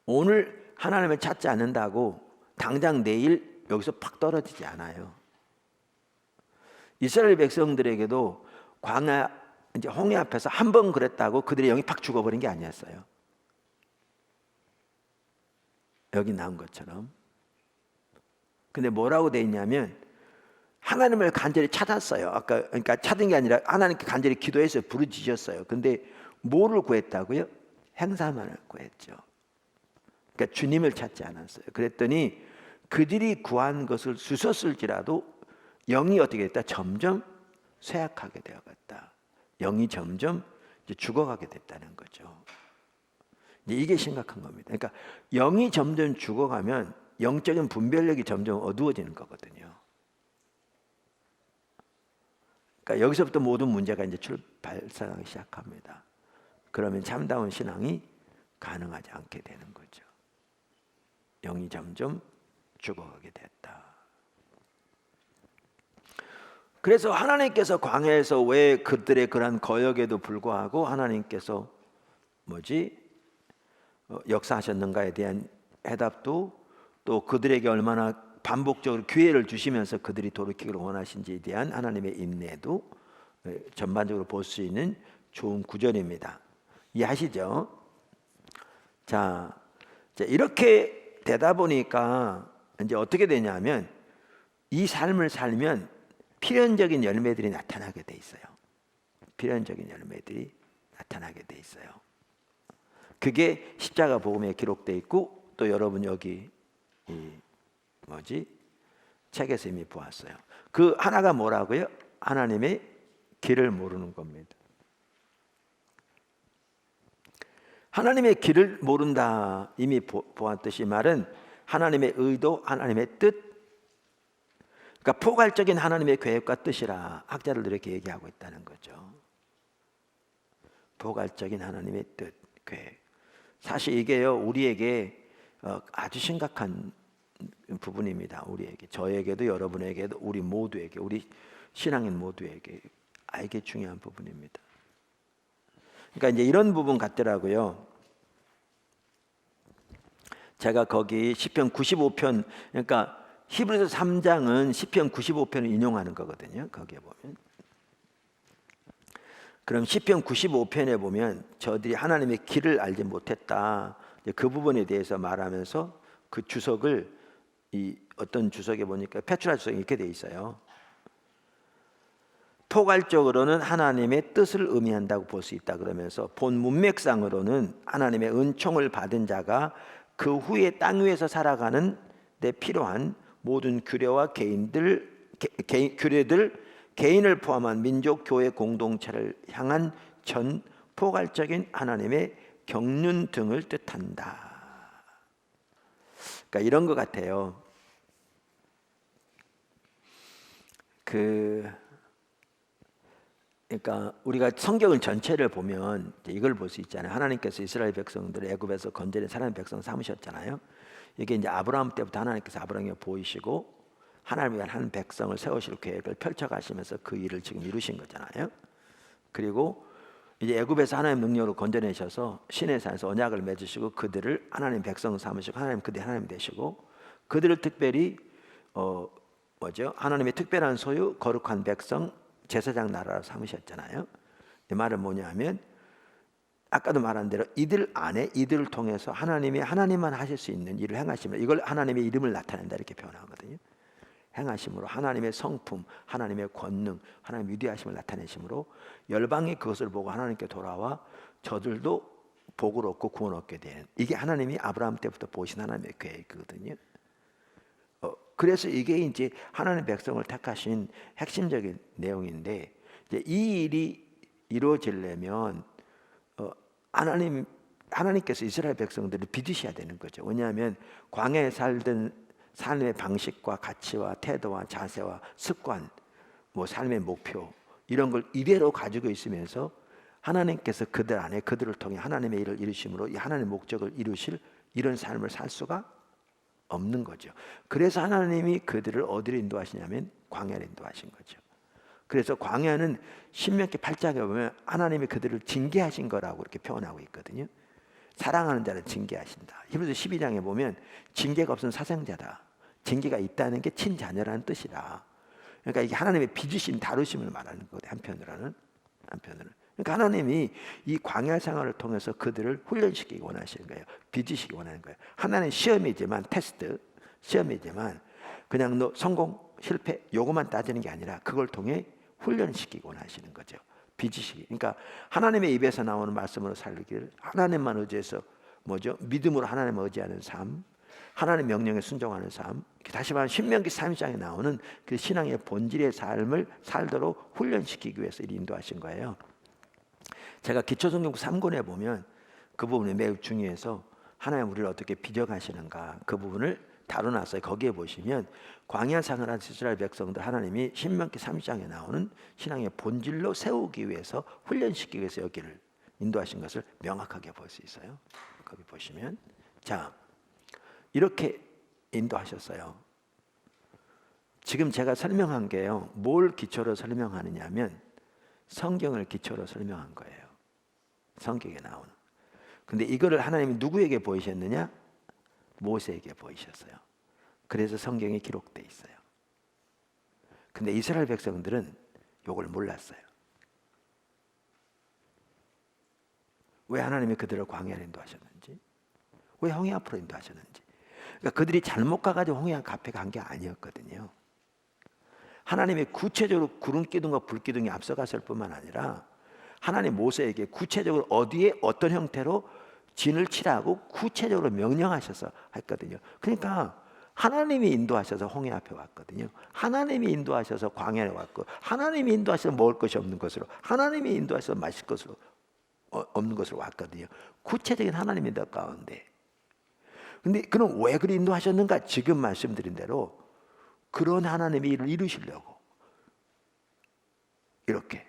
오늘 하나님을 찾지 않는다고 당장 내일 여기서 팍 떨어지지 않아요. 이스라엘 백성들에게도 광야 이제 홍해 앞에서 한 번 그랬다고 그들의 영이 팍 죽어버린 게 아니었어요. 여기 나온 것처럼. 근데 뭐라고 돼 있냐면, 하나님을 간절히 찾았어요. 아까 그러니까 찾은 게 아니라 하나님께 간절히 기도해서 부르짖었어요. 근데 뭐를 구했다고요? 행사만을 구했죠. 그러니까 주님을 찾지 않았어요. 그랬더니 그들이 구한 것을 주셨을지라도 영이 어떻게 됐다? 점점 쇠약하게 되어갔다. 영이 점점 이제 죽어가게 됐다는 거죠. 이제 이게 심각한 겁니다. 그러니까 영이 점점 죽어가면 영적인 분별력이 점점 어두워지는 거거든요. 그러니까 여기서부터 모든 문제가 이제 발생하기 시작합니다. 그러면 참다운 신앙이 가능하지 않게 되는 거죠. 영이 점점 죽어가게 됐다. 그래서 하나님께서 광야에서 왜 그들의 그러한 거역에도 불구하고 하나님께서 역사하셨는가에 대한 해답도, 또 그들에게 얼마나 반복적으로 기회를 주시면서 그들이 돌이키기를 원하신지에 대한 하나님의 인내도 전반적으로 볼 수 있는 좋은 구절입니다. 이해하시죠? 자, 이렇게 되다 보니까 이제 어떻게 되냐면, 이 삶을 살면 필연적인 열매들이 나타나게 돼 있어요. 필연적인 열매들이 나타나게 돼 있어요. 그게 십자가 복음에 기록돼 있고, 또 여러분 여기 책에서 이미 보았어요. 그 하나가 뭐라고요? 하나님의 길을 모르는 겁니다. 하나님의 길을 모른다, 이미 보았듯이 말은 하나님의 의도, 하나님의 뜻, 그러니까 포괄적인 하나님의 계획과 뜻이라 학자들도 이렇게 얘기하고 있다는 거죠. 포괄적인 하나님의 뜻, 계획. 사실 이게요, 우리에게 아주 심각한 부분입니다. 우리에게, 저에게도 여러분에게도, 우리 모두에게, 우리 신앙인 모두에게 이게 중요한 부분입니다. 그러니까 이제 이런 부분 같더라고요. 제가 거기 시편 95편, 그러니까 히브리서 3장은 시편 95편을 인용하는 거거든요. 거기에 보면. 그럼 시편 95편에 보면 저들이 하나님의 길을 알지 못했다, 그 부분에 대해서 말하면서 그 주석을, 어떤 주석에 보니까 페트라 주석이 이렇게 돼 있어요. 포괄적으로는 하나님의 뜻을 의미한다고 볼 수 있다 그러면서, 본 문맥상으로는 하나님의 은총을 받은 자가 그 후에 땅 위에서 살아가는 데 필요한 모든 규례와 규례들, 개인을 포함한 민족, 교회 공동체를 향한 전 포괄적인 하나님의 경륜 등을 뜻한다. 그러니까 이런 것 같아요. 그러니까 우리가 성경을 전체를 보면 이걸 볼 수 있잖아요. 하나님께서 이스라엘 백성들을 애굽에서 건져낸 사랑의 백성 삼으셨잖아요. 이게 이제 아브라함 때부터 하나님께서 아브라함에게 보이시고 하나님을 위한 한 백성을 세우실 계획을 펼쳐가시면서 그 일을 지금 이루신 거잖아요. 그리고 이제 애굽에서 하나님 능력으로 건져내셔서 시내산에서 언약을 맺으시고 그들을 하나님 백성 삼으시고 하나님 그들이 하나님 되시고, 그들을 특별히 하나님의 특별한 소유, 거룩한 백성, 제사장 나라로 삼으셨잖아요. 이 말은 뭐냐면, 아까도 말한 대로 이들 안에, 이들을 통해서 하나님만 하실 수 있는 일을 행하시면, 이걸 하나님의 이름을 나타낸다 이렇게 표현하거든요. 행하심으로 하나님의 성품, 하나님의 권능, 하나님의 위대하심을 나타내심으로 열방이 그것을 보고 하나님께 돌아와 저들도 복을 얻고 구원 얻게 되는, 이게 하나님이 아브라함 때부터 보신 하나님의 계획이거든요. 그래서 이게 이제 하나님 백성을 택하신 핵심적인 내용인데, 이제 이 일이 이루어지려면 하나님께서 이스라엘 백성들을 빚으셔야 되는 거죠. 왜냐하면 광야에 살던 삶의 방식과 가치와 태도와 자세와 습관, 삶의 목표, 이런 걸 이대로 가지고 있으면서 하나님께서 그들 안에, 그들을 통해 하나님의 일을 이루심으로 이 하나님의 목적을 이루실 이런 삶을 살 수가 없는 거죠. 그래서 하나님이 그들을 어디로 인도하시냐면 광야로 인도하신 거죠. 그래서 광야는 신명기 8장에 보면 하나님이 그들을 징계하신 거라고 이렇게 표현하고 있거든요. 사랑하는 자를 징계하신다. 히브리서 12장에 보면 징계가 없으면 사생자다, 징계가 있다는 게 친자녀라는 뜻이다. 그러니까 이게 하나님의 빚으심, 다루심을 말하는 거거든요. 한편으로는. 그러니까 하나님이 이 광야 생활을 통해서 그들을 훈련시키기 원하시는 거예요. 빚으시기 원하는 거예요. 하나는 시험이지만, 테스트, 시험이지만 그냥 너 성공, 실패 요것만 따지는 게 아니라 그걸 통해 훈련시키기 원하시는 거죠. 빚으시기. 그러니까 하나님의 입에서 나오는 말씀으로 살기를, 하나님만 의지해서 믿음으로 하나님을 의지하는 삶, 하나님 명령에 순종하는 삶, 다시 말하면 신명기 3장에 나오는 그 신앙의 본질의 삶을 살도록 훈련시키기 위해서 인도하신 거예요. 제가 기초성경 3권에 보면 그 부분이 매우 중요해서 하나님 우리를 어떻게 빚어가시는가 그 부분을 다뤄놨어요. 거기에 보시면 광야 생활한 이스라엘 백성들 하나님이 신명기 3장에 나오는 신앙의 본질로 세우기 위해서, 훈련시키기 위해서 여기를 인도하신 것을 명확하게 볼 수 있어요. 거기 보시면, 자, 이렇게 인도하셨어요. 지금 제가 설명한 게요, 뭘 기초로 설명하느냐면 성경을 기초로 설명한 거예요. 성경에 나오는. 근데 이거를 하나님이 누구에게 보이셨느냐? 모세에게 보이셨어요. 그래서 성경에 기록돼 있어요. 근데 이스라엘 백성들은 이걸 몰랐어요. 왜 하나님이 그들을 광야로 인도하셨는지, 왜 홍해 앞으로 인도하셨는지. 그러니까 그들이 잘못 가가지고 홍해 앞에 간 게 아니었거든요. 하나님이 구체적으로 구름 기둥과 불 기둥이 앞서갔을 뿐만 아니라 하나님 모세에게 구체적으로 어디에 어떤 형태로 진을 치라고 구체적으로 명령하셔서 했거든요. 그러니까 하나님이 인도하셔서 홍해 앞에 왔거든요. 하나님이 인도하셔서 광야에 왔고, 하나님이 인도하셔서 먹을 것이 없는 것으로, 하나님이 인도하셔서 마실 것으로 없는 것으로 왔거든요. 구체적인 하나님의 뜻 가운데. 근데 그럼 왜 그리 인도하셨는가? 지금 말씀드린 대로 그런 하나님의 일을 이루시려고 이렇게.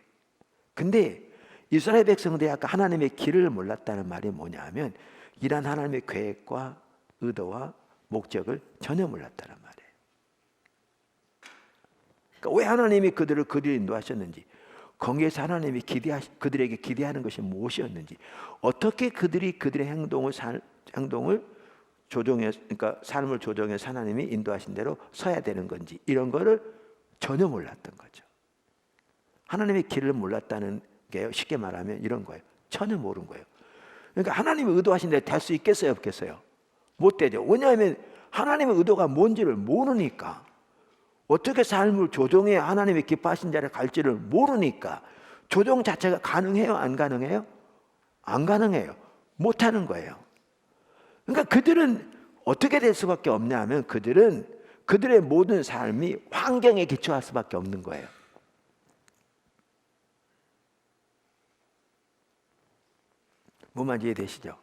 근데 이스라엘 백성들이 아까 하나님의 길을 몰랐다는 말이 뭐냐 하면, 이런 하나님의 계획과 의도와 목적을 전혀 몰랐다는 말이에요. 그러니까 왜 하나님이 그들을 인도하셨는지, 거기에서 하나님이 그들에게 기대하는 것이 무엇이었는지, 어떻게 그들이 그들의 행동을 조정해, 그러니까 삶을 조정해서 하나님이 인도하신 대로 서야 되는 건지, 이런 거를 전혀 몰랐던 거죠. 하나님의 길을 몰랐다는 게 쉽게 말하면 이런 거예요. 전혀 모르는 거예요. 그러니까 하나님이 의도하신 대로 될 수 있겠어요, 없겠어요? 못 되죠. 왜냐하면 하나님의 의도가 뭔지를 모르니까. 어떻게 삶을 조정해 하나님의 기뻐하신 자를 갈지를 모르니까. 조정 자체가 가능해요, 안 가능해요? 안 가능해요. 못하는 거예요. 그러니까 그들은 어떻게 될 수밖에 없냐 하면, 그들은 그들의 모든 삶이 환경에 기초할 수밖에 없는 거예요. 뭐만 이해되시죠?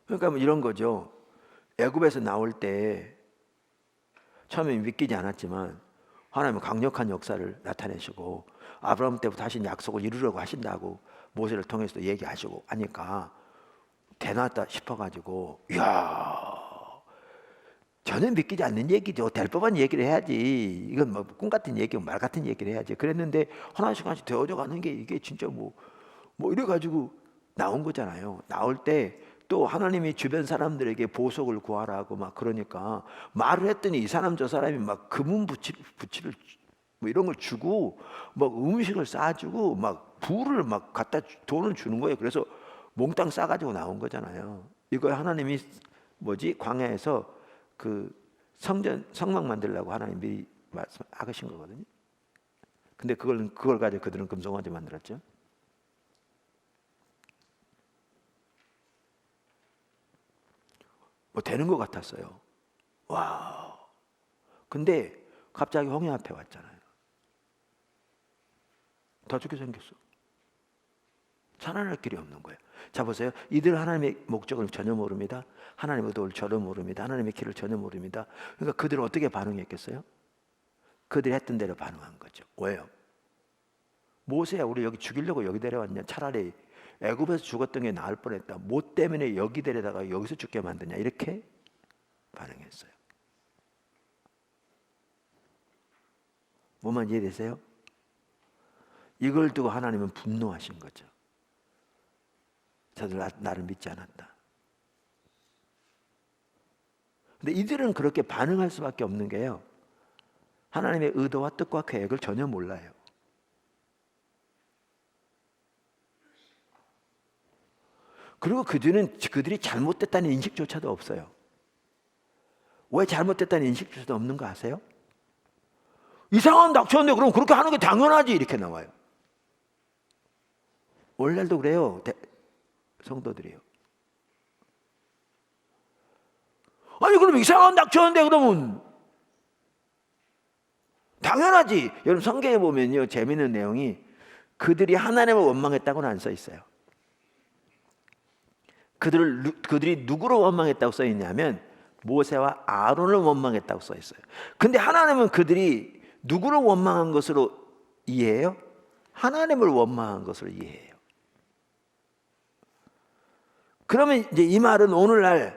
그러니까 뭐 이런 거죠. 애굽에서 나올 때 처음에 믿기지 않았지만 하나님은 강력한 역사를 나타내시고 아브라함 때부터 하신 약속을 이루려고 하신다고 모세를 통해서도 얘기하시고 하니까 대단하다 싶어가지고, 이야, 전혀 믿기지 않는 얘기죠. 될 법한 얘기를 해야지. 이건 뭐 꿈 같은 얘기고 말 같은 얘기를 해야지. 그랬는데 하나씩 되어져 가는 게 이게 진짜 뭐 이래가지고 나온 거잖아요. 나올 때 또 하나님이 주변 사람들에게 보석을 구하라고 막 그러니까 말을 했더니 이 사람 저 사람이 막 금은 부치를 뭐 이런 걸 주고 막 음식을 싸주고 막 부를 막 갖다 돈을 주는 거예요. 그래서 몽땅 싸가지고 나온 거잖아요. 이거 하나님이 광야에서 그 성막 만들려고 하나님 미리 말씀하신 거거든요. 근데 그걸 가지고 그들은 금송아지 만들었죠. 뭐 되는 것 같았어요. 와. 근데 갑자기 홍해 앞에 왔잖아요. 다 죽게 생겼어. 살아날 길이 없는 거예요. 자 보세요. 이들 하나님의 목적을 전혀 모릅니다. 하나님의 의도를 전혀 모릅니다. 하나님의 길을 전혀 모릅니다. 그러니까 그들은 어떻게 반응했겠어요? 그들이 했던 대로 반응한 거죠. 왜요? 모세야, 우리 여기 죽이려고 여기 데려왔냐? 차라리 애굽에서 죽었던 게 나을 뻔했다. 뭐 때문에 여기 데려다가 여기서 죽게 만드냐? 이렇게 반응했어요. 뭐만 이해되세요? 이걸 두고 하나님은 분노하신 거죠. 저들 나를 믿지 않았다. 근데 이들은 그렇게 반응할 수밖에 없는 게요, 하나님의 의도와 뜻과 계획을 전혀 몰라요. 그리고 그들이 잘못됐다는 인식조차도 없어요. 왜 잘못됐다는 인식조차도 없는 거 아세요? 이상한 닥쳤는데 그럼 그렇게 하는 게 당연하지, 이렇게 나와요. 오늘날도 그래요, 성도들이요. 아니 그럼 이상한 닥쳤는데 그러면 당연하지. 여러분 성경에 보면요, 재미있는 내용이 그들이 하나님을 원망했다고는 안 써 있어요. 그들이 누구를 원망했다고 써 있냐면 모세와 아론을 원망했다고 써 있어요. 근데 하나님은 그들이 누구를 원망한 것으로 이해해요? 하나님을 원망한 것으로 이해해요. 그러면 이제 이 말은 오늘날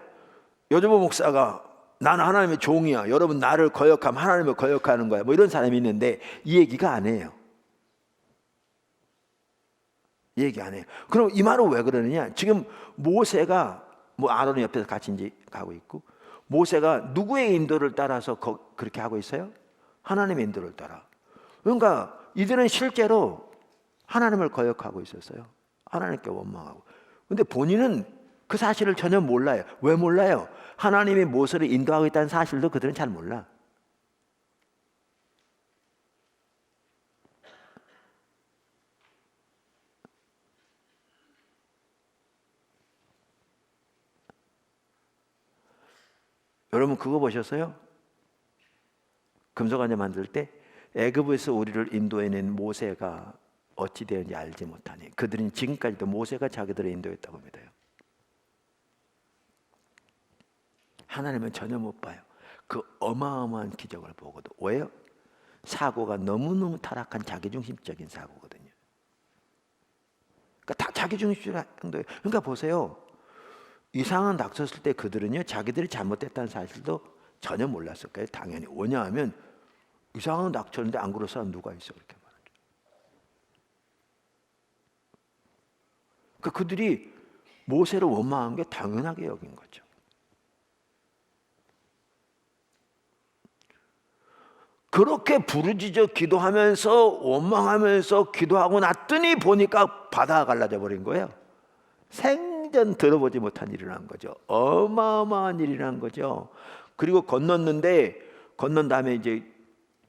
여조보 목사가 나는 하나님의 종이야, 여러분 나를 거역하면 하나님을 거역하는 거야, 뭐 이런 사람이 있는데 이 얘기가 아니에요. 이 얘기 안 해요. 그럼 이 말은 왜 그러느냐? 지금 모세가 뭐 아론이 옆에서 같이 이제 가고 있고, 모세가 누구의 인도를 따라서 그렇게 하고 있어요? 하나님의 인도를 따라. 그러니까 이들은 실제로 하나님을 거역하고 있었어요. 하나님께 원망하고. 근데 본인은 그 사실을 전혀 몰라요. 왜 몰라요? 하나님이 모세를 인도하고 있다는 사실도 그들은 잘 몰라. 여러분 그거 보셨어요? 금속관절 만들 때 애굽에서 우리를 인도해낸 모세가 어찌 되었는지 알지 못하니 그들은 지금까지도 모세가 자기들을 인도했다고 믿어요. 하나님은 전혀 못 봐요. 그 어마어마한 기적을 보고도. 왜요? 사고가 너무너무 타락한 자기중심적인 사고거든요. 그러니까 다 자기중심적인 행동이에요. 그러니까 보세요. 이 상황 닥쳤을 때 그들은요, 자기들이 잘못됐다는 사실도 전혀 몰랐을 거예요. 당연히. 왜냐하면 이 상황 닥쳤는데 안 그럴 사람 누가 있어, 그렇게 말하죠. 그러니까 그들이 모세를 원망한 게 당연하게 여긴 거죠. 그렇게 부르짖어 기도하면서 원망하면서 기도하고 났더니 보니까 바다가 갈라져 버린 거예요. 생전 들어보지 못한 일이 난 거죠. 어마어마한 일이 난 거죠. 그리고 건넌 다음에 이제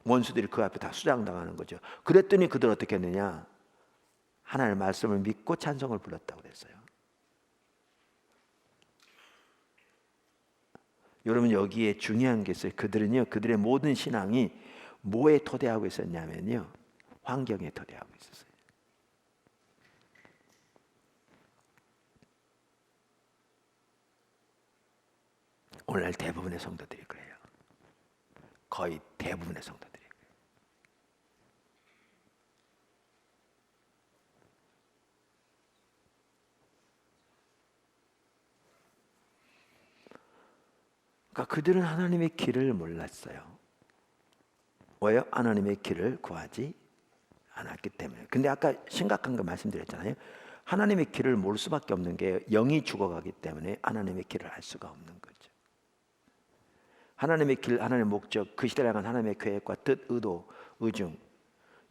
원수들이 그 앞에 다 수장당하는 거죠. 그랬더니 그들 어떻게 했느냐? 하나님의 말씀을 믿고 찬송을 불렀다고 그랬어요. 여러분 여기에 중요한 게 있어요. 그들은요, 그들의 모든 신앙이 뭐에 토대하고 있었냐면요, 환경에 토대하고 있었어요. 오늘날 대부분의 성도들이 그래요. 거의 대부분의 성도들이. 그러니까 그들은 하나님의 길을 몰랐어요. 왜요? 하나님의 길을 구하지 않았기 때문에. 근데 아까 심각한 거 말씀드렸잖아요. 하나님의 길을 모를 수밖에 없는 게 영이 죽어가기 때문에 하나님의 길을 알 수가 없는 거죠. 하나님의 길, 하나님의 목적, 그 시대를 향한 하나님의 계획과 뜻, 의도, 의중,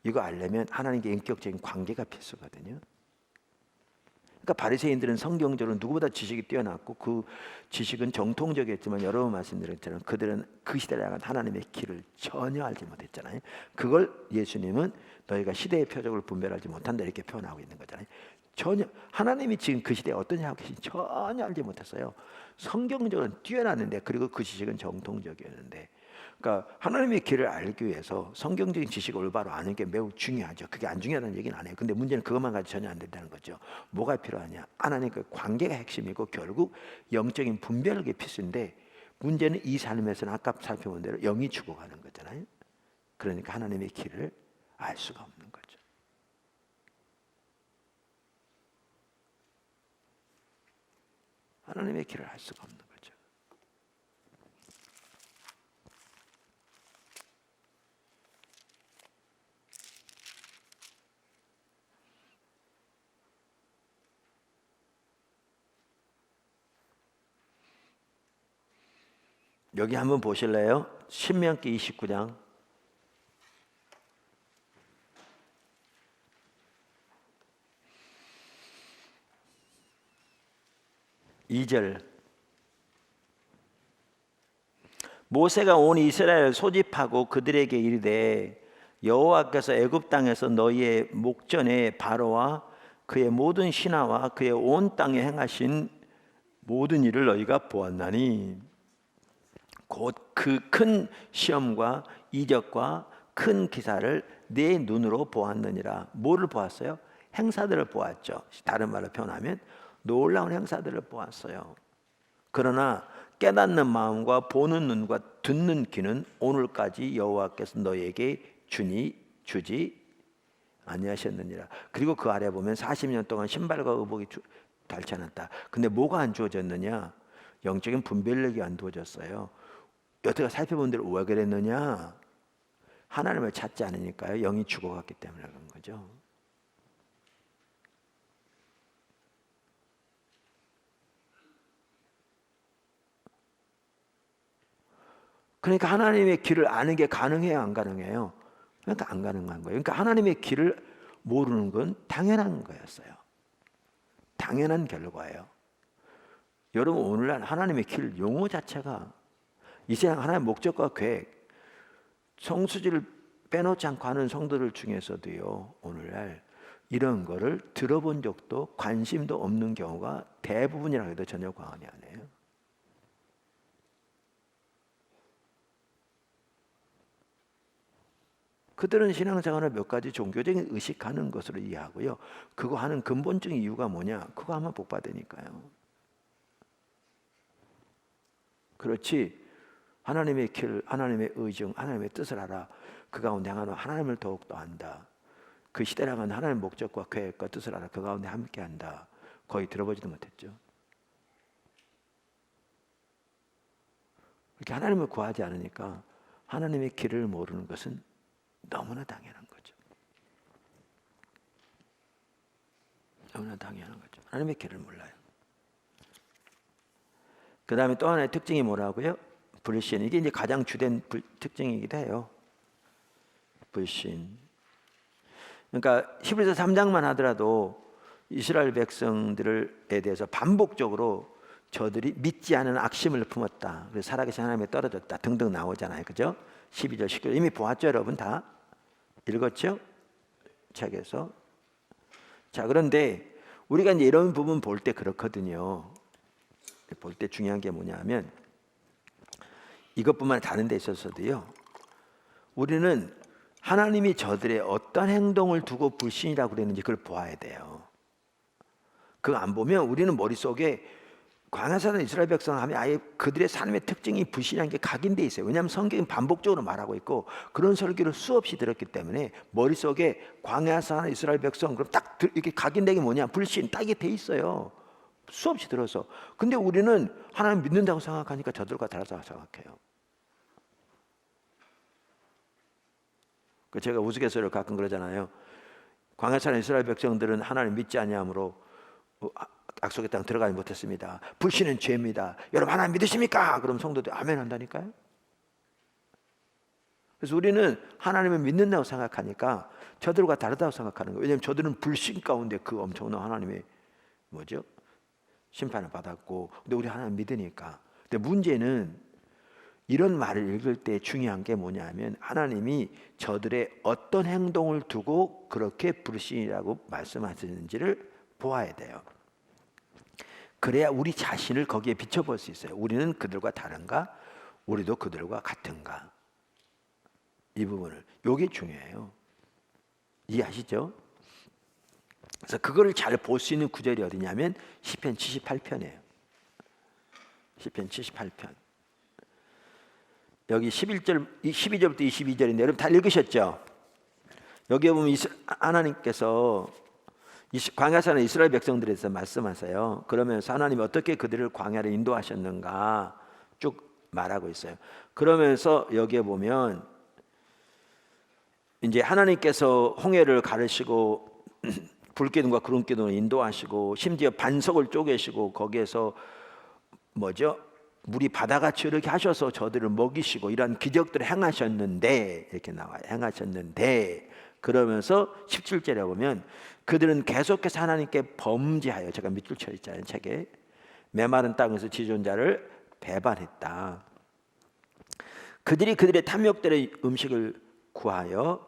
이거 알려면 하나님께 인격적인 관계가 필수거든요. 그러니까 바리새인들은 성경적으로 누구보다 지식이 뛰어났고 그 지식은 정통적이었지만 여러 번 말씀드렸잖아요. 그들은 그 시대를 향한 하나님의 길을 전혀 알지 못했잖아요. 그걸 예수님은 너희가 시대의 표적을 분별하지 못한다 이렇게 표현하고 있는 거잖아요. 전혀 하나님이 지금 그 시대에 어떤 일을 하고 계신지 전혀 알지 못했어요. 성경적으로는 뛰어났는데, 그리고 그 지식은 정통적이었는데, 그러니까 하나님의 길을 알기 위해서 성경적인 지식을 올바로 아는 게 매우 중요하죠. 그게 안 중요하다는 얘기는 안 해요. 근데 문제는 그것만 가지고 전혀 안 된다는 거죠. 뭐가 필요하냐? 하나님과 관계가 핵심이고 결국 영적인 분별력이 필수인데, 문제는 이 삶에서는 아까 살펴본 대로 영이 죽어가는 거잖아요. 그러니까 하나님의 길을 알 수가 없는 거죠. 하나님의 길을 알 수가 없는 거죠. 여기 한번 보실래요? 신명기 29장 2절. 모세가 온 이스라엘을 소집하고 그들에게 이르되 여호와께서 애굽 땅에서 너희의 목전에 바로와 그의 모든 신하와 그의 온 땅에 행하신 모든 일을 너희가 보았나니 곧 그 큰 시험과 이적과 큰 기사를 내 눈으로 보았느니라. 뭐를 보았어요? 행사들을 보았죠. 다른 말로 표현하면 놀라운 행사들을 보았어요. 그러나 깨닫는 마음과 보는 눈과 듣는 귀는 오늘까지 여호와께서 너희에게 주지 아니하셨느니라. 그리고 그 아래 보면 40년 동안 신발과 의복이 닳지 않았다. 근데 뭐가 안 주어졌느냐? 영적인 분별력이 안 주어졌어요. 여태가 살펴본 대로 왜 그랬느냐? 하나님을 찾지 않으니까요. 영이 죽어갔기 때문에 그런 거죠. 그러니까 하나님의 길을 아는 게 가능해요, 안 가능해요? 그러니까 안 가능한 거예요. 그러니까 하나님의 길을 모르는 건 당연한 거였어요. 당연한 결과예요. 여러분, 오늘날 하나님의 길 용어 자체가 이 세상 하나님의 목적과 계획, 성수지를 빼놓지 않고 하는 성도들 중에서도요, 오늘날 이런 거를 들어본 적도 관심도 없는 경우가 대부분이라고 해도 전혀 과언이 아니에요. 그들은 신앙생활을 몇 가지 종교적인 의식하는 것으로 이해하고요. 그거 하는 근본적인 이유가 뭐냐? 그거 하면 복 받으니까요. 그렇지, 하나님의 길, 하나님의 의중, 하나님의 뜻을 알아. 그 가운데 행하는 하나님을 더욱더 안다. 그 시대랑은 하나님의 목적과 계획과 뜻을 알아. 그 가운데 함께한다. 거의 들어보지도 못했죠. 이렇게 하나님을 구하지 않으니까 하나님의 길을 모르는 것은 너무나 당연한 거죠. 너무나 당연한 거죠. 하나님의 길을 몰라요. 그 다음에 또 하나의 특징이 뭐라고요? 불신. 이게 이제 가장 주된 특징이기도 해요. 불신. 그러니까 히브리서 3장만 하더라도 이스라엘 백성들에 대해서 반복적으로 저들이 믿지 않은 악심을 품었다. 그래서 살아계신 하나님에 떨어졌다. 등등 나오잖아요. 그죠? 12절, 19절 이미 보았죠, 여러분 다? 읽었죠? 책에서. 자, 그런데 우리가 이제 이런 부분 볼 때 그렇거든요. 볼 때 중요한 게 뭐냐면 이것뿐만 다른 데 있어서도요. 우리는 하나님이 저들의 어떤 행동을 두고 불신이라고 그랬는지 그걸 보아야 돼요. 그거 안 보면 우리는 머릿속에 광야사는 이스라엘 백성 하면 아예 그들의 삶의 특징이 불신이라는 게 각인돼 있어요. 왜냐하면 성경이 반복적으로 말하고 있고 그런 설교를 수없이 들었기 때문에 머릿속에 광야사는 이스라엘 백성 그럼 딱 이렇게 각인된 게 뭐냐? 불신 딱 이게 돼 있어요. 수없이 들어서. 근데 우리는 하나님 믿는다고 생각하니까 저들과 다르다고 생각해요. 제가 우스갯소리를 가끔 그러잖아요. 광야사는 이스라엘 백성들은 하나님 믿지 아니하므로 약속의 땅 들어가지 못했습니다. 불신은 죄입니다. 여러분 하나님 믿으십니까? 그럼 성도들 아멘 한다니까요. 그래서 우리는 하나님을 믿는다고 생각하니까 저들과 다르다고 생각하는 거예요. 왜냐하면 저들은 불신 가운데 그 엄청난 하나님의 뭐죠? 심판을 받았고, 근데 우리 하나님 믿으니까. 근데 문제는 이런 말을 읽을 때 중요한 게 뭐냐면 하나님이 저들의 어떤 행동을 두고 그렇게 불신이라고 말씀하시는지를 보아야 돼요. 그래야 우리 자신을 거기에 비춰볼 수 있어요. 우리는 그들과 다른가? 우리도 그들과 같은가? 이 부분을. 이게 중요해요. 이해하시죠? 그래서 그거를 잘 볼 수 있는 구절이 어디냐면 시편 78편이에요. 시편 78편. 여기 12절부터 22절인데 여러분 다 읽으셨죠? 여기에 보면 하나님께서 광야사는 이스라엘 백성들에 대해서 말씀하세요. 그러면서 하나님이 어떻게 그들을 광야를 인도하셨는가 쭉 말하고 있어요. 그러면서 여기에 보면 이제 하나님께서 홍해를 가르시고 불기둥과 구름기둥을 인도하시고 심지어 반석을 쪼개시고 거기에서 뭐죠? 물이 바다같이 이렇게 하셔서 저들을 먹이시고 이런 기적들을 행하셨는데 이렇게 나와요. 행하셨는데 그러면서 17절에 보면 그들은 계속해서 하나님께 범죄하여 제가 밑줄 쳐 있잖아요. 책에 메마른 땅에서 지존자를 배반했다. 그들이 그들의 탐욕들의 음식을 구하여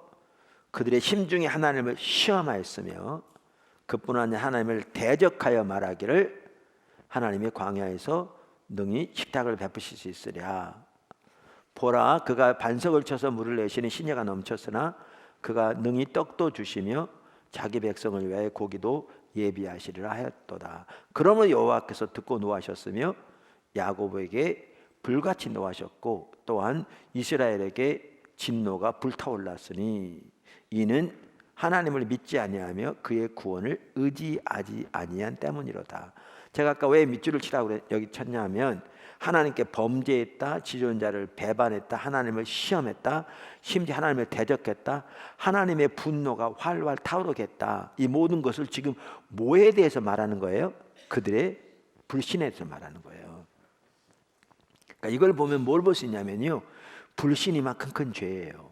그들의 심중에 하나님을 시험하였으며 그뿐 아니라 하나님을 대적하여 말하기를 하나님의 광야에서 능히 식탁을 베푸실 수 있으랴. 보라 그가 반석을 쳐서 물을 내시는 시내가 넘쳤으나 그가 능히 떡도 주시며 자기 백성을 위하여 고기도 예비하시리라 하였도다. 그러므로 여호와께서 듣고 노하셨으며 야곱에게 불같이 노하셨고 또한 이스라엘에게 진노가 불타올랐으니 이는 하나님을 믿지 아니하며 그의 구원을 의지하지 아니한 때문이로다. 제가 아까 왜 밑줄을 치라고 여기 쳤냐면 하나님께 범죄했다, 지존자를 배반했다, 하나님을 시험했다, 심지어 하나님을 대적했다, 하나님의 분노가 활활 타오르겠다. 이 모든 것을 지금 뭐에 대해서 말하는 거예요? 그들의 불신에 대해서 말하는 거예요. 그러니까 이걸 보면 뭘 볼 수 있냐면요, 불신이 만큼 큰 죄예요.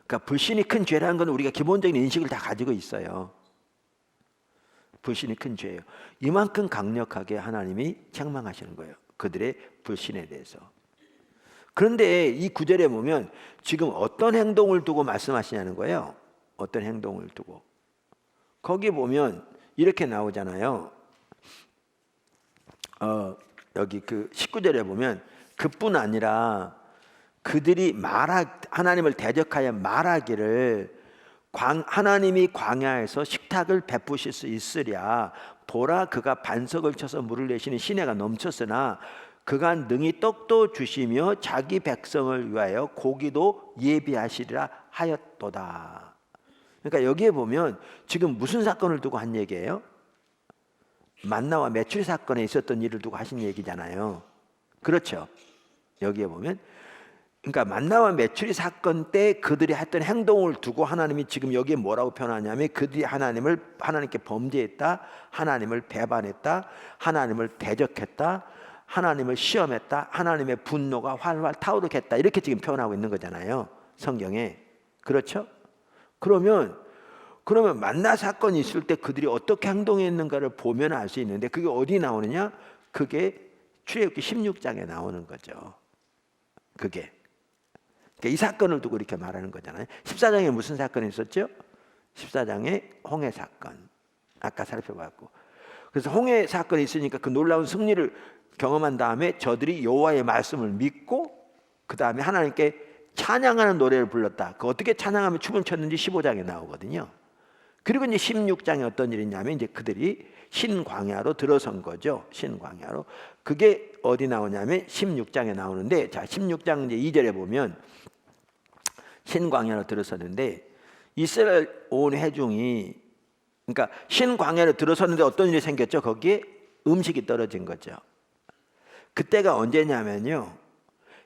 그러니까 불신이 큰 죄라는 건 우리가 기본적인 인식을 다 가지고 있어요. 불신이 큰 죄예요. 이만큼 강력하게 하나님이 책망하시는 거예요, 그들의 불신에 대해서. 그런데 이 구절에 보면 지금 어떤 행동을 두고 말씀하시냐는 거예요. 어떤 행동을 두고. 거기 보면 이렇게 나오잖아요. 여기 그 19절에 보면 그뿐 아니라 그들이 하나님을 대적하여 말하기를 하나님이 광야에서 식탁을 베푸실 수 있으랴. 보라, 그가 반석을 쳐서 물을 내시는 시내가 넘쳤으나 그가 능히 떡도 주시며 자기 백성을 위하여 고기도 예비하시리라 하였도다. 그러니까 여기에 보면 지금 무슨 사건을 두고 한 얘기예요? 만나와 메추리 사건에 있었던 일을 두고 하신 얘기잖아요. 그렇죠? 여기에 보면 그러니까 만나와 메추리 사건 때 그들이 했던 행동을 두고 하나님이 지금 여기에 뭐라고 표현하냐면 그들이 하나님께 범죄했다, 하나님을 배반했다, 하나님을 대적했다, 하나님을 시험했다, 하나님의 분노가 활활 타오르겠다, 이렇게 지금 표현하고 있는 거잖아요, 성경에. 그렇죠? 그러면 만나 사건이 있을 때 그들이 어떻게 행동했는가를 보면 알 수 있는데 그게 어디 나오느냐? 그게 출애굽기 16장에 나오는 거죠. 그게. 그러니까 이 사건을 두고 이렇게 말하는 거잖아요. 14장에 무슨 사건이 있었죠? 14장에 홍해 사건. 아까 살펴봤고. 그래서 홍해 사건이 있으니까 그 놀라운 승리를 경험한 다음에 저들이 여호와의 말씀을 믿고 그 다음에 하나님께 찬양하는 노래를 불렀다. 그 어떻게 찬양하며 춤을 췄는지 15장에 나오거든요. 그리고 이제 16장에 어떤 일이 있냐면 이제 그들이 신광야로 들어선 거죠. 신광야로. 그게 어디 나오냐면 16장에 나오는데, 자 16장 이제 2절에 보면 신광야로 들어섰는데 이스라엘 온 회중이, 그러니까 신광야로 들어섰는데 어떤 일이 생겼죠? 거기에 음식이 떨어진 거죠. 그때가 언제냐면요,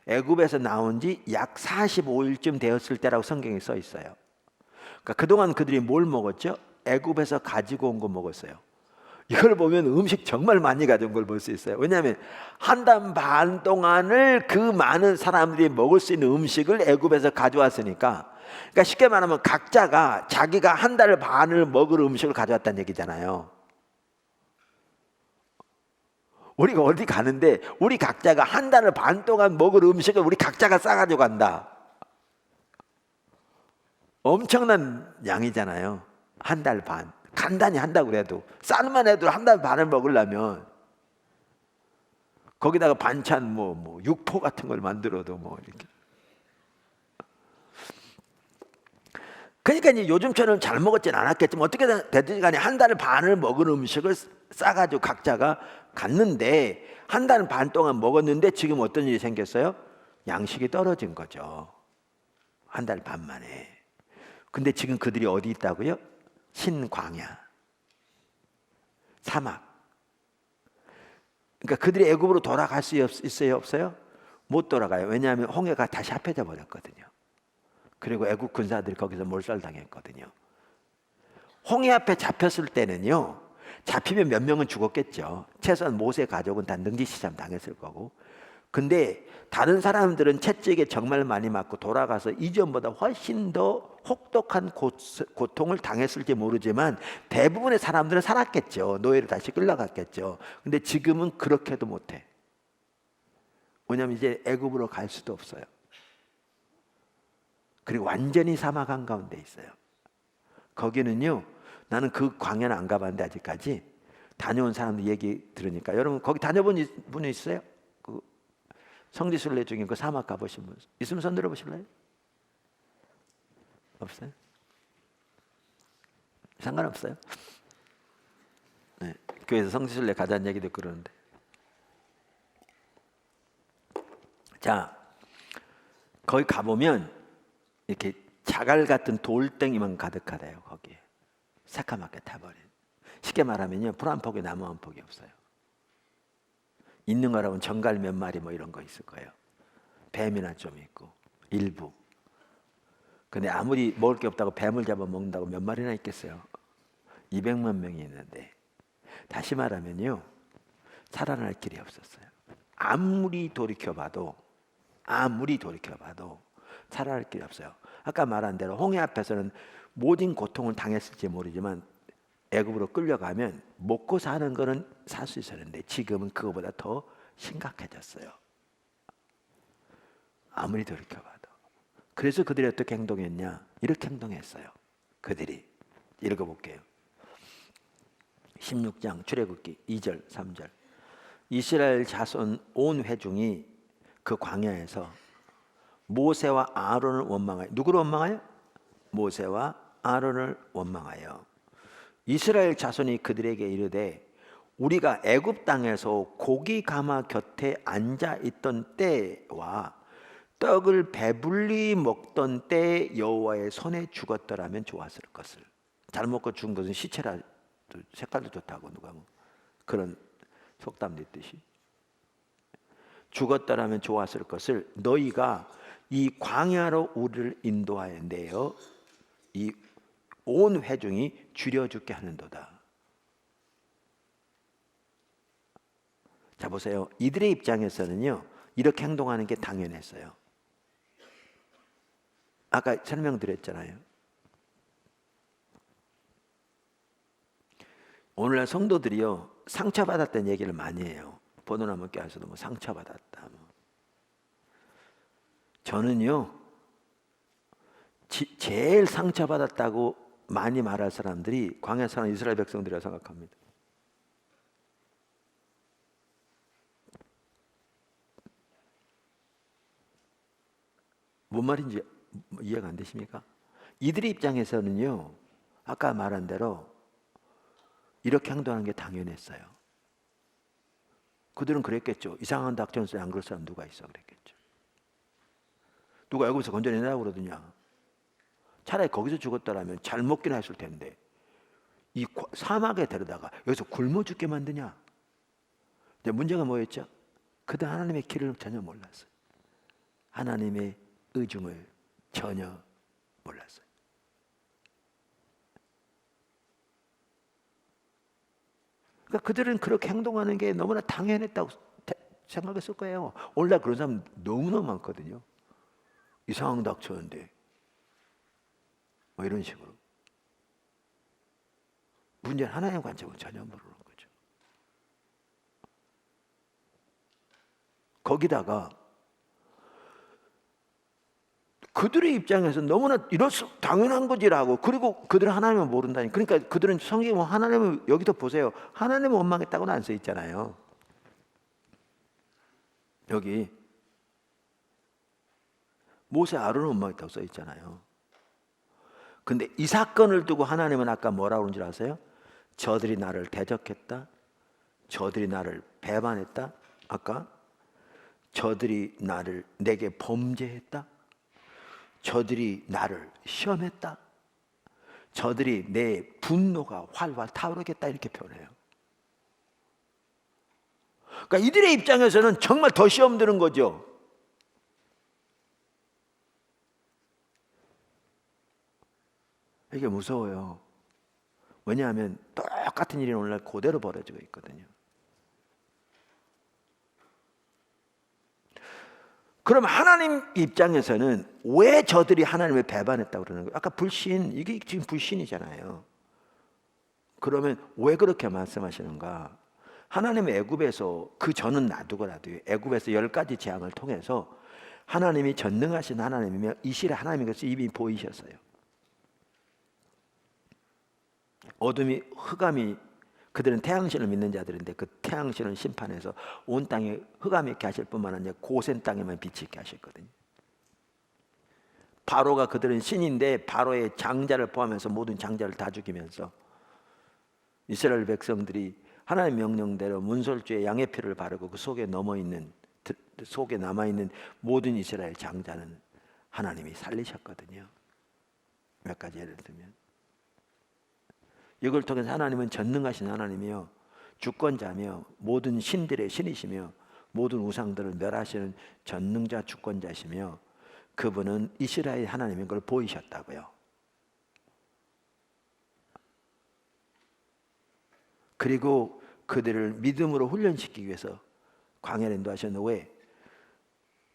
애굽에서 나온 지 약 45일쯤 되었을 때라고 성경에 써 있어요. 그러니까 그동안 그들이 뭘 먹었죠? 애굽에서 가지고 온 거 먹었어요. 이걸 보면 음식 정말 많이 가져온 걸 볼 수 있어요. 왜냐하면 한 달 반 동안을 그 많은 사람들이 먹을 수 있는 음식을 애굽에서 가져왔으니까, 그러니까 쉽게 말하면 각자가 자기가 한 달 반을 먹을 음식을 가져왔다는 얘기잖아요. 우리가 어디 가는데 우리 각자가 한 달 반 동안 먹을 음식을 우리 각자가 싸가지고 간다. 엄청난 양이잖아요. 한 달 반. 간단히 한다고 그래도, 쌀만 해도 한 달 반을 먹으려면 거기다가 반찬 뭐 육포 같은 걸 만들어도 뭐 이렇게. 그러니까 이제 요즘처럼 잘 먹었진 않았겠지만 어떻게든 되든지 간에 한 달 반을 먹은 음식을 싸가지고 각자가 갔는데, 한 달 반 동안 먹었는데 지금 어떤 일이 생겼어요? 양식이 떨어진 거죠. 한 달 반 만에. 근데 지금 그들이 어디 있다고요? 신광야, 사막. 그러니까 그들이 애굽으로 돌아갈 수 있어요, 없어요? 못 돌아가요. 왜냐하면 홍해가 다시 합해져 버렸거든요. 그리고 애굽 군사들이 거기서 몰살당했거든요. 홍해 앞에 잡혔을 때는요, 잡히면 몇 명은 죽었겠죠. 최소한 모세 가족은 다 능지시참 당했을 거고. 근데 다른 사람들은 채찍에 정말 많이 맞고 돌아가서 이전보다 훨씬 더 혹독한 고통을 당했을지 모르지만 대부분의 사람들은 살았겠죠. 노예로 다시 끌려갔겠죠. 근데 지금은 그렇게도 못해. 왜냐하면 이제 애굽으로 갈 수도 없어요. 그리고 완전히 사막 한가운데 있어요. 거기는요, 나는 그 광야는 안 가봤는데 아직까지 다녀온 사람들 얘기 들으니까, 여러분 거기 다녀본 분이 있어요? 그 성지순례 중에 그 사막 가보신 분 있으면 손 들어보실래요? 없어요? 상관없어요? 네, 교회에서 성지순례 가자는 얘기도 그러는데. 자, 거기 가보면 이렇게 자갈 같은 돌덩이만 가득하대요. 거기에 새까맣게 타버린. 쉽게 말하면요, 불 한 폭에 나무 한 폭이 없어요. 있는 거라면 정갈 몇 마리 뭐 이런 거 있을 거예요. 뱀이나 좀 있고 일부. 근데 아무리 먹을 게 없다고 뱀을 잡아 먹는다고 몇 마리나 있겠어요. 200만 명이 있는데, 다시 말하면요, 살아날 길이 없었어요. 아무리 돌이켜봐도 살아날 길이 없어요. 아까 말한 대로 홍해 앞에서는 모든 고통을 당했을지 모르지만 애굽으로 끌려가면 먹고 사는 거는 살 수 있었는데 지금은 그거보다 더 심각해졌어요. 아무리 돌이켜봐도. 그래서 그들이 어떻게 행동했냐? 이렇게 행동했어요. 그들이. 읽어볼게요. 16장 출애굽기 2절 3절. 이스라엘 자손 온 회중이 그 광야에서 모세와 아론을 원망하여. 누구를 원망하여? 모세와 아론을 원망하여 이스라엘 자손이 그들에게 이르되 우리가 애굽 땅에서 고기 가마 곁에 앉아 있던 때와 떡을 배불리 먹던 때 여호와의 손에 죽었더라면 좋았을 것을. 잘 먹고 죽은 것은 시체라 색깔도 좋다고 누가 뭐 그런 속담도 있듯이 죽었더라면 좋았을 것을 너희가 이 광야로 우리를 인도하여 내어 이 온 회중이 줄여 죽게 하는도다. 자 보세요. 이들의 입장에서는요, 이렇게 행동하는 게 당연했어요. 아까 설명드렸잖아요. 오늘날 성도들이요, 상처받았다는 얘기를 많이 해요. 보도나무 껴서도 뭐 상처받았다. 저는요, 제일 상처받았다고 많이 말할 사람들이 광야에 사는 이스라엘 백성들이라고 생각합니다. 뭔 말인지 이해가 안 되십니까? 이들의 입장에서는요, 아까 말한 대로 이렇게 행동하는 게 당연했어요. 그들은 그랬겠죠. 이상한 닥치는 소리 안 그럴 사람 누가 있어 그랬겠죠. 누가 애굽에서 건져내라고 그러더냐. 차라리 거기서 죽었더라면 잘 먹긴 했을 텐데 이 사막에 데려다가 여기서 굶어 죽게 만드냐. 이제 문제가 뭐였죠? 그들 하나님의 길을 전혀 몰랐어요. 하나님의 의중을 전혀 몰랐어요. 그러니까 그들은 그렇게 행동하는 게 너무나 당연했다고 생각했을 거예요. 오늘날 그런 사람 너무너무 많거든요. 이상한 닥쳤는데 뭐 이런 식으로. 문제는 하나님의 관점을 전혀 모르는 거죠. 거기다가 그들의 입장에서 너무나 이럴 수 당연한 거지라고. 그리고 그들은 하나님을 모른다니. 그러니까 그들은 성경에 뭐 하나님을 여기도 보세요. 하나님을 원망했다고는 안 써 있잖아요. 여기 모세 아론을 원망했다고 써 있잖아요. 근데 이 사건을 두고 하나님은 아까 뭐라고 그런 줄 아세요? 저들이 나를 대적했다. 저들이 나를 배반했다. 아까 저들이 내게 범죄했다. 저들이 나를 시험했다. 저들이 내 분노가 활활 타오르겠다 이렇게 표현해요. 그러니까 이들의 입장에서는 정말 더 시험 드는 거죠. 이게 무서워요. 왜냐하면 똑같은 일이 오늘날 그대로 벌어지고 있거든요. 그럼 하나님 입장에서는 왜 저들이 하나님을 배반했다고 그러는 거예요? 아까 불신, 이게 지금 불신이잖아요. 그러면 왜 그렇게 말씀하시는가? 하나님의 애굽에서 그 전은 놔두고라도요, 애굽에서 10가지 재앙을 통해서 하나님이 전능하신 하나님이며 이실의 하나님인 것을 이미 보이셨어요. 어둠이 흑암이 그들은 태양신을 믿는 자들인데 그 태양신을 심판해서 온 땅에 흑암이 있게 하실 뿐만 아니라 고센 땅에만 빛이 있게 하셨거든요. 바로가 그들은 신인데 바로의 장자를 포함해서 모든 장자를 다 죽이면서 이스라엘 백성들이 하나님의 명령대로 문설주에 양의 피를 바르고 그 속에 남아있는 모든 이스라엘 장자는 하나님이 살리셨거든요. 몇 가지 예를 들면 이걸 통해서 하나님은 전능하신 하나님이요 주권자며 모든 신들의 신이시며 모든 우상들을 멸하시는 전능자 주권자시며 그분은 이스라엘 하나님인 걸 보이셨다고요. 그리고 그들을 믿음으로 훈련시키기 위해서 광야를 인도하셨는데 왜?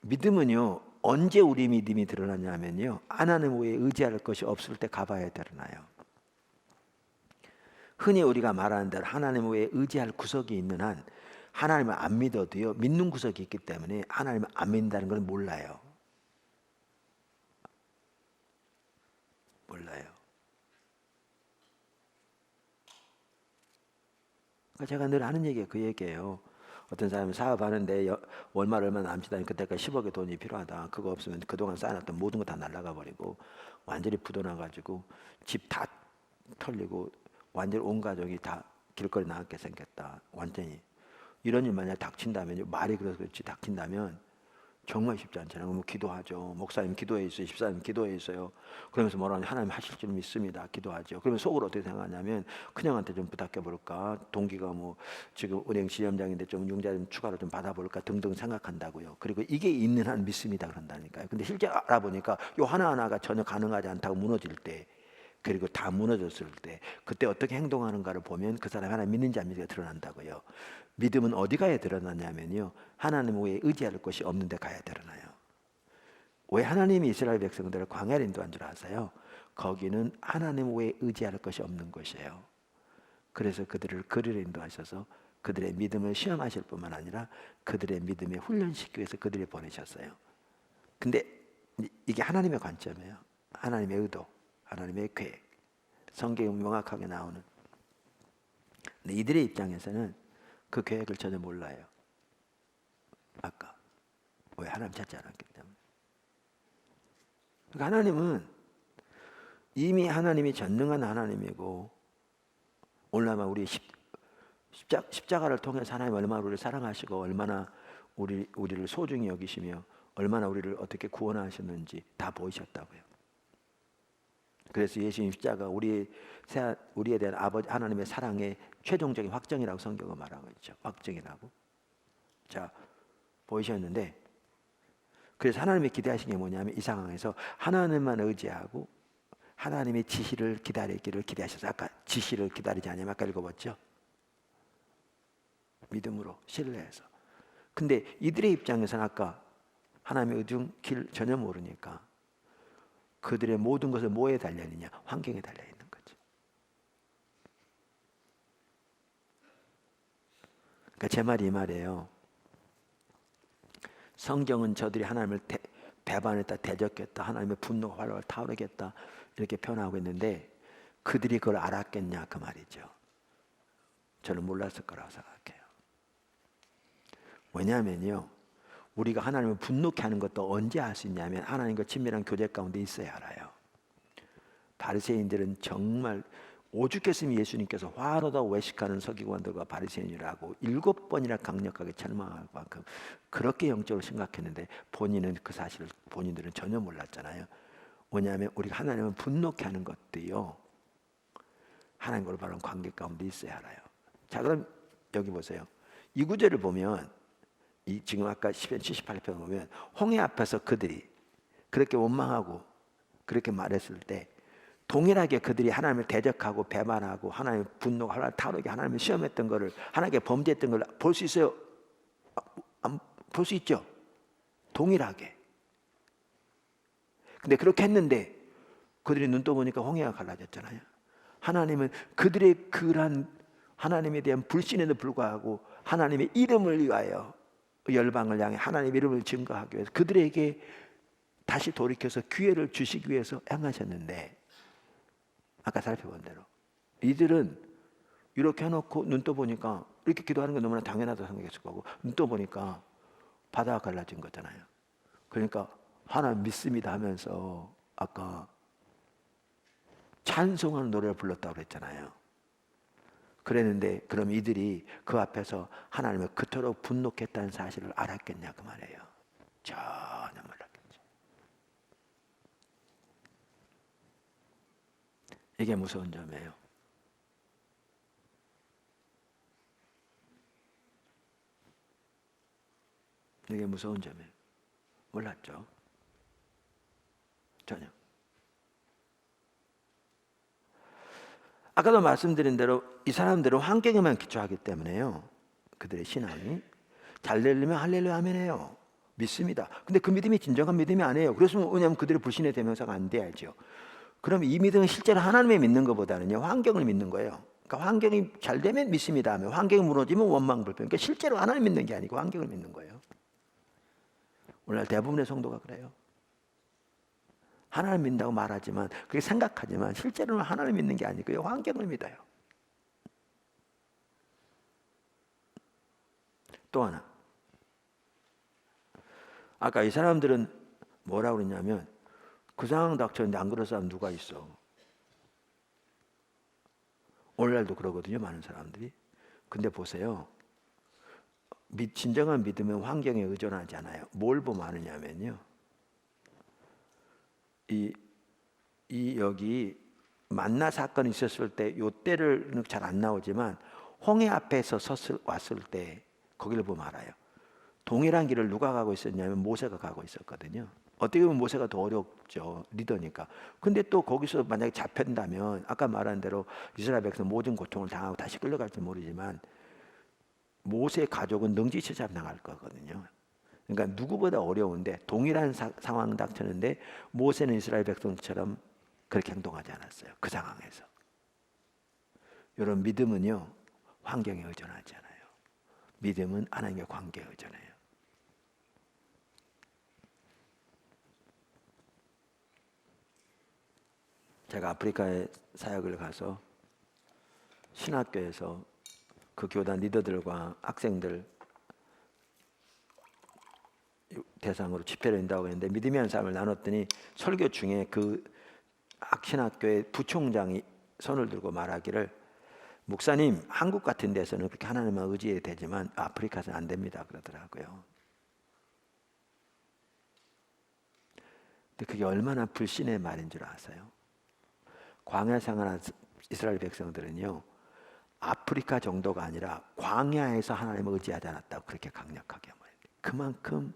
믿음은요 언제 우리 믿음이 드러나냐면요 하나님 외에 의지할 것이 없을 때 가봐야 드러나요. 흔히 우리가 말하는 대로 하나님 외에 의지할 구석이 있는 한 하나님을 안 믿어도요 믿는 구석이 있기 때문에 하나님을 안 믿는다는 걸 몰라요. 그러니까 제가 늘 하는 얘기가 그 얘기예요. 어떤 사람이 사업하는데 월말 얼마 남지 않으면 그때까지 10억의 돈이 필요하다. 그거 없으면 그동안 쌓아놨던 모든 거 다 날아가 버리고 완전히 부도나가지고 집 다 털리고 완전히 온 가족이 다 길거리 나가게 생겼다. 완전히 이런 일 만약 닥친다면 말이 그래서 그렇지 닥친다면 정말 쉽지 않잖아요. 그럼 기도하죠. 목사님 기도해 있어요. 집사님 기도해 있어요. 그러면서 뭐라 하냐 하나님 하실 줄 믿습니다. 기도하죠. 그러면 속으로 어떻게 생각하냐면 그냥한테 좀 부탁해 볼까. 동기가 뭐 지금 은행 지점장인데 좀 융자 좀 추가로 좀 받아볼까 등등 생각한다고요. 그리고 이게 있는 한 믿습니다 그런다니까요. 근데 실제 알아보니까 요 하나하나가 전혀 가능하지 않다고 무너질 때 그리고 다 무너졌을 때 그때 어떻게 행동하는가를 보면 그 사람이 하나님 믿는지 안 믿는지가 드러난다고요. 믿음은 어디 가야 드러나냐면요 하나님 외에 의지할 것이 없는 데 가야 드러나요. 왜 하나님이 이스라엘 백성들을 광야로 인도한 줄 아세요? 거기는 하나님 외에 의지할 것이 없는 곳이에요. 그래서 그들을 거리로 인도하셔서 그들의 믿음을 시험하실 뿐만 아니라 그들의 믿음에 훈련시키기 위해서 그들을 보내셨어요. 근데 이게 하나님의 관점이에요. 하나님의 의도, 하나님의 계획, 성경에 명확하게 나오는. 근데 이들의 입장에서는 그 계획을 전혀 몰라요. 아까 왜 하나님 찾지 않았기 때문에. 그러니까 하나님은 이미 하나님이 전능한 하나님이고 오늘날 우리 십자가를 통해서 하나님 얼마나 우리를 사랑하시고 얼마나 우리를 소중히 여기시며 얼마나 우리를 어떻게 구원하셨는지 다 보이셨다고요. 그래서 예수님 십자가 우리에 대한 아버지 하나님의 사랑의 최종적인 확정이라고 성경은 말하고 있죠. 확정이라고. 자, 보이셨는데 그래서 하나님이 기대하신 게 뭐냐면 이 상황에서 하나님만 의지하고 하나님의 지시를 기다리기를 기대하셔서 아까 지시를 기다리지 않으면 아까 읽어봤죠. 믿음으로 신뢰해서. 근데 이들의 입장에서는 아까 하나님의 의중 길 전혀 모르니까 그들의 모든 것을 뭐에 달려있느냐? 환경에 달려있는 거죠. 그러니까 제 말이 이 말이에요. 성경은 저들이 하나님을 배반했다, 대적했다, 하나님의 분노가 활활 타오르겠다 이렇게 표현하고 있는데 그들이 그걸 알았겠냐 그 말이죠. 저는 몰랐을 거라고 생각해요. 왜냐하면요. 우리가 하나님을 분노케 하는 것도 언제 알 수 있냐면 하나님과 친밀한 교제 가운데 있어야 알아요. 바리새인들은 정말 오죽했으면 예수님께서 화로다 외식하는 서기관들과 바리새인이라고 7번이나 강력하게 책망할 만큼 그렇게 영적으로 심각했는데 본인은 그 사실을 본인들은 전혀 몰랐잖아요. 왜냐하면 우리가 하나님을 분노케 하는 것도요 하나님과 바른 관계 가운데 있어야 알아요. 자 그럼 여기 보세요. 이 구절을 보면 지금 아까 시편 78편 보면 홍해 앞에서 그들이 그렇게 원망하고 그렇게 말했을 때 동일하게 그들이 하나님을 대적하고 배반하고 하나님의 분노가 하나님 타오르게 하나님을 시험했던 것을 하나님께 범죄했던 걸 볼 수 있어요? 볼 수 있죠? 동일하게. 근데 그렇게 했는데 그들이 눈 떠보니까 홍해가 갈라졌잖아요. 하나님은 그들의 그러한 하나님에 대한 불신에도 불구하고 하나님의 이름을 위하여 열방을 향해 하나님의 이름을 증거하기 위해서 그들에게 다시 돌이켜서 기회를 주시기 위해서 행하셨는데 아까 살펴본 대로 이들은 이렇게 해놓고 눈 떠보니까 이렇게 기도하는 건 너무나 당연하다고 생각했을 거고 눈 떠보니까 바다가 갈라진 거잖아요. 그러니까 하나님 믿습니다 하면서 아까 찬송하는 노래를 불렀다고 그랬잖아요. 그랬는데 그럼 이들이 그 앞에서 하나님을 그토록 분노했다는 사실을 알았겠냐 그 말이에요. 전혀 몰랐겠죠. 이게 무서운 점이에요. 이게 무서운 점이에요. 몰랐죠? 전혀. 아까도 말씀드린 대로 이 사람들은 환경에만 기초하기 때문에요. 그들의 신앙이 잘 되려면 할렐루야 아멘해요. 믿습니다. 근데 그 믿음이 진정한 믿음이 아니에요. 그래서 왜냐하면 그들의 불신의 대명사가 안 돼야죠. 그럼 이 믿음은 실제로 하나님을 믿는 것보다는요, 환경을 믿는 거예요. 그러니까 환경이 잘 되면 믿습니다 하면 환경이 무너지면 원망불평. 그러니까 실제로 하나님 믿는 게 아니고 환경을 믿는 거예요. 오늘날 대부분의 성도가 그래요. 하나님 믿는다고 말하지만 그렇게 생각하지만 실제로는 하나님 믿는 게 아니고요, 환경을 믿어요. 또 하나, 아까 이 사람들은 뭐라고 그랬냐면 그 상황 닥쳤는데 안 그럴 사람 누가 있어? 오늘날도 그러거든요, 많은 사람들이. 근데 보세요, 진정한 믿음은 환경에 의존하지 않아요. 뭘 보면 아느냐면요, 여기 만나 사건이 있었을 때 요때를 잘 안 나오지만 홍해 앞에서 왔을 때 거기를 보면 알아요. 동일한 길을 누가 가고 있었냐면 모세가 가고 있었거든요. 어떻게 보면 모세가 더 어렵죠, 리더니까. 근데 또 거기서 만약에 잡힌다면 아까 말한 대로 이스라엘 백성 모든 고통을 당하고 다시 끌려갈지 모르지만 모세의 가족은 능지치 잡나갈 거거든요. 그러니까 누구보다 어려운데 동일한 상황 닥쳤는데 모세는 이스라엘 백성처럼 그렇게 행동하지 않았어요. 그 상황에서. 이런 믿음은요, 환경에 의존하지 않아요. 믿음은 하나님의 관계에 의존해요. 제가 아프리카에 사역을 가서 신학교에서 그 교단 리더들과 학생들 대상으로 집회를 한다고 했는데 믿음이라는 삶을 나눴더니 설교 중에 그 신학교의 부총장이 손을 들고 말하기를, 목사님, 한국 같은 데서는 그렇게 하나님만 의지해야 되지만 아프리카에서는 안 됩니다 그러더라고요. 근데 그게 얼마나 불신의 말인 줄 아세요? 광야 생활한 이스라엘 백성들은요, 아프리카 정도가 아니라 광야에서 하나님을 의지하지 않았다고 그렇게 강력하게 말해요. 그만큼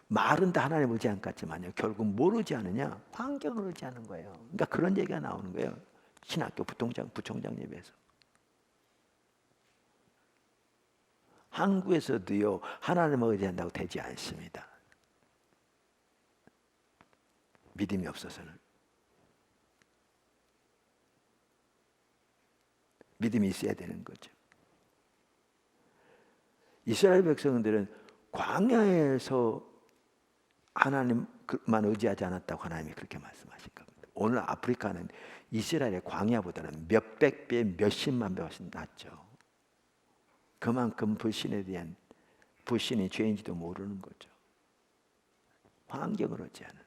말은 다 하나님을 의지한 것 같지만요, 결국 뭘 의지하느냐? 환경을 의지하는 거예요. 그러니까 그런 얘기가 나오는 거예요, 신학교 부총장 예배에서. 한국에서도요, 하나님을 의지한다고 되지 않습니다. 믿음이 없어서는. 믿음이 있어야 되는 거죠. 이스라엘 백성들은 광야에서 하나님만 의지하지 않았다고 하나님이 그렇게 말씀하신 겁니다. 오늘 아프리카는 이스라엘의 광야보다는 몇백 배, 몇십만 배 훨씬 낫죠. 그만큼 불신에 대한 불신이 죄인지도 모르는 거죠. 환경을 의지하는.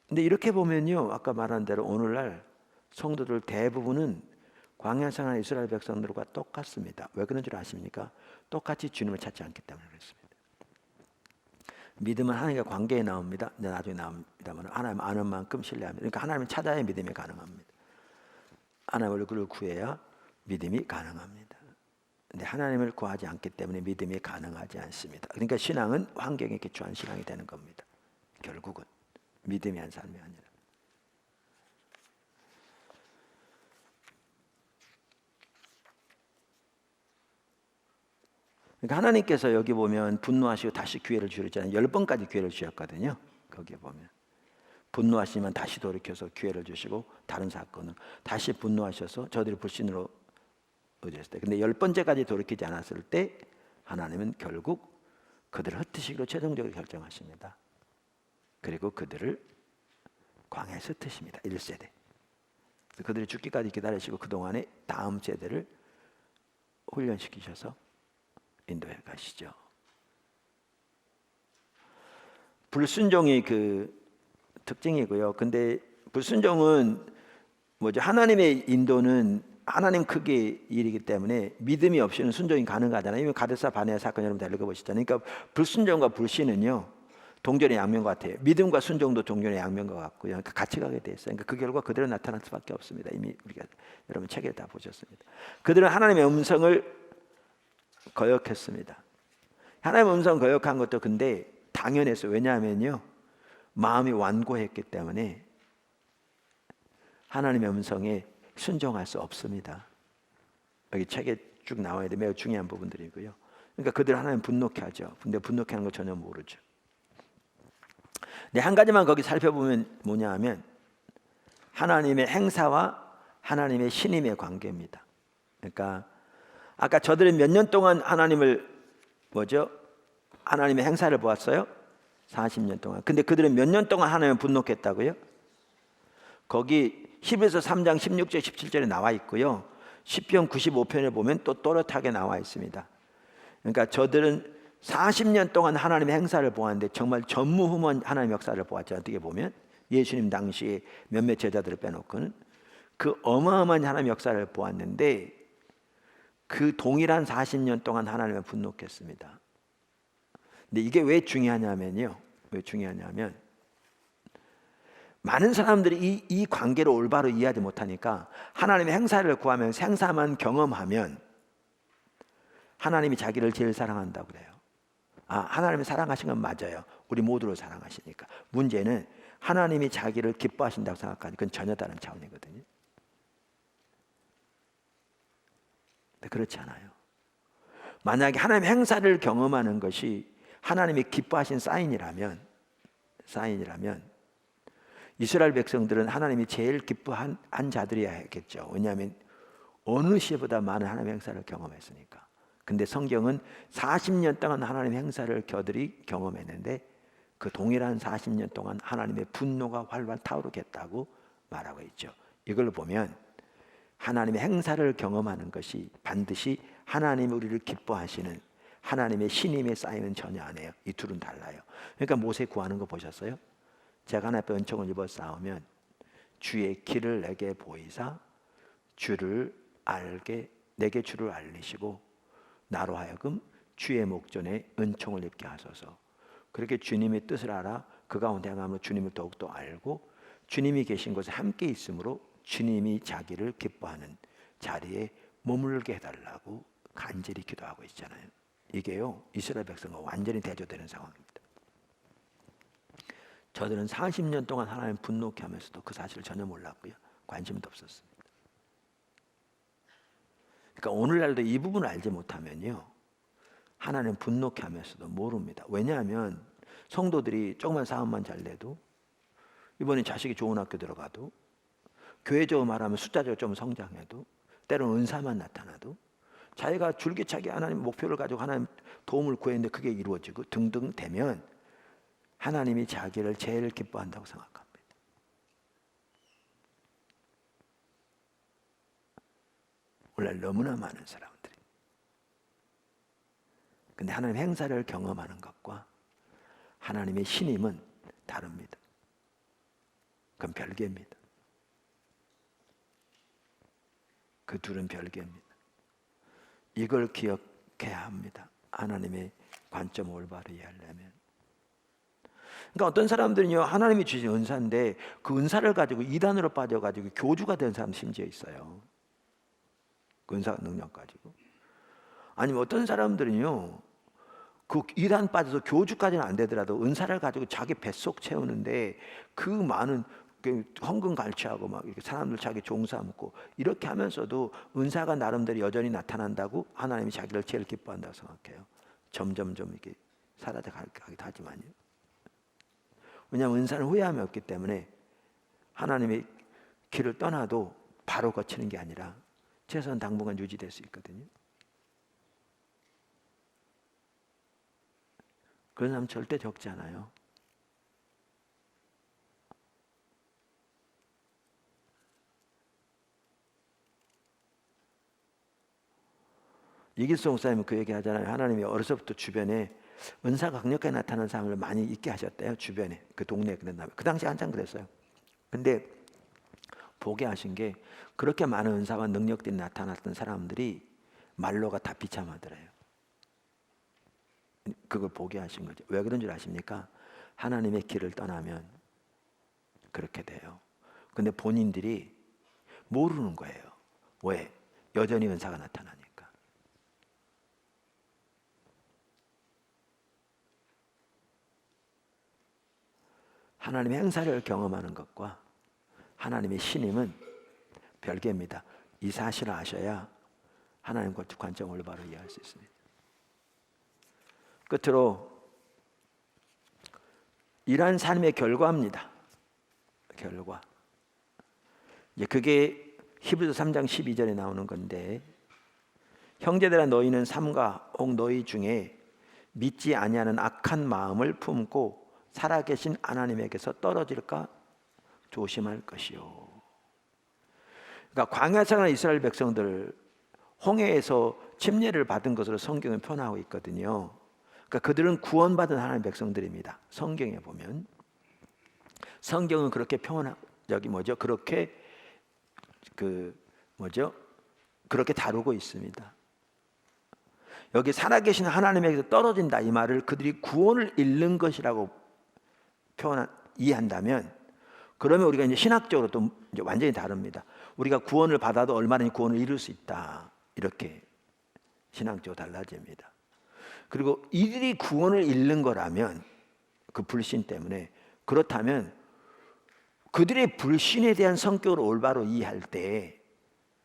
근데 이렇게 보면요, 아까 말한 대로 오늘날 성도들 대부분은 광야 생활 이스라엘 백성들과 똑같습니다. 왜 그런 줄 아십니까? 똑같이 주님을 찾지 않기 때문에 그렇습니다. 믿음은 하나님과 관계에 나옵니다. 나중에 나옵니다만 하나님 아는 만큼 신뢰합니다. 그러니까 하나님을 찾아야 믿음이 가능합니다. 하나님 얼굴을 구해야 믿음이 가능합니다. 근데 하나님을 구하지 않기 때문에 믿음이 가능하지 않습니다. 그러니까 신앙은 환경에 기초한 신앙이 되는 겁니다. 결국은 믿음이 한 삶이 아니라. 그러니까 하나님께서 여기 보면 분노하시고 다시 기회를 주셨잖아요. 10번까지 기회를 주셨거든요. 거기에 보면 분노하시면 다시 돌이켜서 기회를 주시고 다른 사건은 다시 분노하셔서 저들이 불신으로 의지했을 때, 근데 10번째까지 돌이키지 않았을 때 하나님은 결국 그들을 흩으시기로 최종적으로 결정하십니다. 그리고 그들을 광야에서 흩으십니다. 1세대. 그들이 죽기까지 기다리시고 그동안에 다음 세대를 훈련시키셔서 인도해 가시죠. 불순종이 그 특징이고요. 근데 불순종은 뭐죠? 하나님의 인도는 하나님 크기의 일이기 때문에 믿음이 없이는 순종이 가능하잖아요. 이미 가데사 바네아 사건 여러분 다 읽어보셨잖아요. 그러니까 불순종과 불신은요 동전의 양면 같아요. 믿음과 순종도 동전의 양면 것 같고요. 그러니까 같이 가게 돼 있어요. 그러니까 그 결과 그대로 나타날 수밖에 없습니다. 이미 우리가 여러분 책에 다 보셨습니다. 그들은 하나님의 음성을 거역했습니다. 하나님의 음성 거역한 것도 근데 당연했어요. 왜냐하면요 마음이 완고했기 때문에 하나님의 음성에 순종할 수 없습니다. 여기 책에 쭉 나와야 돼. 매우 중요한 부분들이고요. 그러니까 그들 하나님 분노케 하죠. 근데 분노케 하는 거 전혀 모르죠. 근데 한 가지만 거기 살펴보면 뭐냐 하면 하나님의 행사와 하나님의 신임의 관계입니다. 그러니까 아까 저들은 몇 년 동안 하나님을 하나님의 행사를 보았어요? 40년 동안. 근데 그들은 몇 년 동안 하나님을 분노했다고요? 거기 히브리서 3장 16절 17절에 나와 있고요. 시편 95편에 보면 또 또렷하게 나와 있습니다. 그러니까 저들은 40년 동안 하나님의 행사를 보았는데 정말 전무후무한 하나님의 역사를 보았죠. 어떻게 보면 예수님 당시에 몇몇 제자들을 빼놓고는 그 어마어마한 하나님의 역사를 보았는데 그 동일한 40년 동안 하나님을 분노했습니다. 근데 이게 왜 중요하냐면요. 왜 중요하냐면 많은 사람들이 이 관계를 올바로 이해하지 못하니까 하나님의 행사를 구하면 행사만 경험하면 하나님이 자기를 제일 사랑한다고 그래요. 하나님이 사랑하신 건 맞아요. 우리 모두를 사랑하시니까. 문제는 하나님이 자기를 기뻐하신다고 생각하니 그건 전혀 다른 차원이거든요. 근데 그렇지 않아요. 만약에 하나님의 행사를 경험하는 것이 하나님이 기뻐하신 사인이라면 이스라엘 백성들은 하나님이 제일 기뻐한 자들이야겠죠. 왜냐하면 어느 시보다 많은 하나님의 행사를 경험했으니까. 근데 성경은 40년 동안 하나님의 행사를 그들이 경험했는데 그 동일한 40년 동안 하나님의 분노가 활활 타오르겠다고 말하고 있죠. 이걸 보면 하나님의 행사를 경험하는 것이 반드시 하나님이 우리를 기뻐하시는 하나님의 신임의 사인은 전혀 안 해요. 이 둘은 달라요. 그러니까 모세 구하는 거 보셨어요? 제가 하나님 앞에 은총을 입어 싸우면 주의 길을 내게 보이사 내게 주를 알리시고 나로 하여금 주의 목전에 은총을 입게 하소서. 그렇게 주님의 뜻을 알아 그 가운데 행함으로 주님을 더욱더 알고 주님이 계신 곳에 함께 있으므로 주님이 자기를 기뻐하는 자리에 머물게 해달라고 간절히 기도하고 있잖아요. 이게요 이스라엘 백성과 완전히 대조되는 상황입니다. 저들은 40년 동안 하나님 분노케 하면서도 그 사실을 전혀 몰랐고요. 관심도 없었습니다. 그러니까 오늘날도 이 부분을 알지 못하면요 하나님 분노케 하면서도 모릅니다. 왜냐하면 성도들이 조그만 사업만 잘 내도 이번에 자식이 좋은 학교 들어가도 교회적으로 말하면 숫자적으로 좀 성장해도 때로는 은사만 나타나도 자기가 줄기차게 하나님 목표를 가지고 하나님 도움을 구했는데 그게 이루어지고 등등 되면 하나님이 자기를 제일 기뻐한다고 생각합니다. 오늘 너무나 많은 사람들이. 근데 하나님 행사를 경험하는 것과 하나님의 신임은 다릅니다. 그건 별개입니다. 그 둘은 별개입니다. 이걸 기억해야 합니다. 하나님의 관점을 올바로 이해하려면. 그러니까 어떤 사람들은요 하나님이 주신 은사인데 그 은사를 가지고 이단으로 빠져가지고 교주가 된 사람 심지어 있어요. 그 은사 능력 가지고. 아니면 어떤 사람들은요 그 이단 빠져서 교주까지는 안 되더라도 은사를 가지고 자기 뱃속 채우는데 그 많은 헌금 갈취하고 막 이렇게 사람들 자기 종 삼고 이렇게 하면서도 은사가 나름대로 여전히 나타난다고 하나님이 자기를 제일 기뻐한다고 생각해요. 점점 이렇게 사라져 가기도 하지만요. 왜냐하면 은사는 후회함이 없기 때문에 하나님의 길을 떠나도 바로 거치는 게 아니라 최소한 당분간 유지될 수 있거든요. 그런 사람 절대 적지 않아요. 이길성 목사님은 그 얘기 하잖아요. 하나님이 어려서부터 주변에 은사가 강력하게 나타나는 사람을 많이 있게 하셨대요. 주변에 그 동네에. 그 당시 한참 그랬어요. 근데 보게 하신 게 그렇게 많은 은사와 능력들이 나타났던 사람들이 말로가 다 비참하더래요. 그걸 보게 하신 거죠. 왜 그런 줄 아십니까? 하나님의 길을 떠나면 그렇게 돼요. 근데 본인들이 모르는 거예요. 왜? 여전히 은사가 나타나니까. 하나님의 행사를 경험하는 것과 하나님의 신임은 별개입니다. 이 사실을 아셔야 하나님과 관점을 올바로 이해할 수 있습니다. 끝으로 이러한 삶의 결과입니다. 결과. 이제 그게 히브리서 3장 12절에 나오는 건데, 형제들아 너희는 삼가 혹 너희 중에 믿지 아니하는 악한 마음을 품고 살아계신 하나님에게서 떨어질까 조심할 것이요. 그러니까 광야 생활 이스라엘 백성들 홍해에서 침례를 받은 것으로 성경은 표현하고 있거든요. 그러니까 그들은 구원받은 하나님의 백성들입니다. 성경에 보면 성경은 그렇게 그렇게 그렇게 다루고 있습니다. 여기 살아계신 하나님에게서 떨어진다 이 말을 그들이 구원을 잃는 것이라고 이해한다면, 그러면 우리가 이제 신학적으로 또 이제 완전히 다릅니다. 우리가 구원을 받아도 얼마나 구원을 잃을 수 있다, 이렇게 신앙적으로 달라집니다. 그리고 이들이 구원을 잃는 거라면 그 불신 때문에, 그렇다면 그들의 불신에 대한 성격을 올바로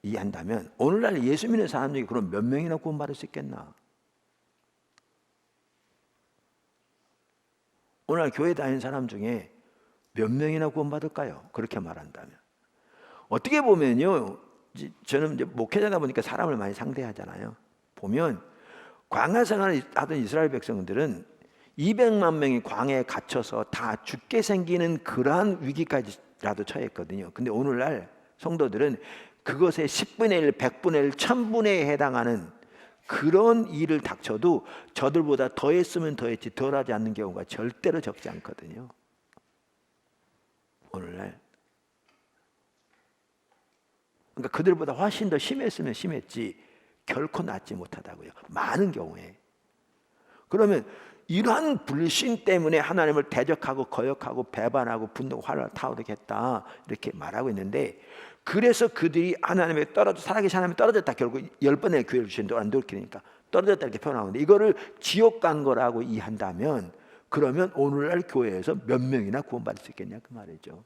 이해한다면 오늘날 예수 믿는 사람 중에 그럼 몇 명이나 구원받을 수 있겠나? 오늘날 교회 다니는 사람 중에 몇 명이나 구원받을까요? 그렇게 말한다면. 어떻게 보면요, 저는 이제 목회자다 보니까 사람을 많이 상대하잖아요. 보면 광야 생활을 하던 이스라엘 백성들은 200만 명이 광야에 갇혀서 다 죽게 생기는 그러한 위기까지라도 처했거든요. 근데 오늘날 성도들은 그것의 10분의 1, 100분의 1, 1000분의 1에 해당하는 그런 일을 닥쳐도 저들보다 더했으면 더했지 덜하지 않는 경우가 절대로 적지 않거든요. 오늘날. 그러니까 그들보다 훨씬 더 심했으면 심했지 결코 낫지 못하다고요. 많은 경우에. 그러면 이러한 불신 때문에 하나님을 대적하고 거역하고 배반하고 분노 화를 타오르게 했다, 이렇게 말하고 있는데, 그래서 그들이 하나님에 살아계신 하나님에 떨어졌다, 결국 10번의 기회를 주신다고 안 돌이키니까 떨어졌다 이렇게 표현하는데, 이거를 지옥 간 거라고 이해한다면 그러면 오늘날 교회에서 몇 명이나 구원받을 수 있겠냐 그 말이죠.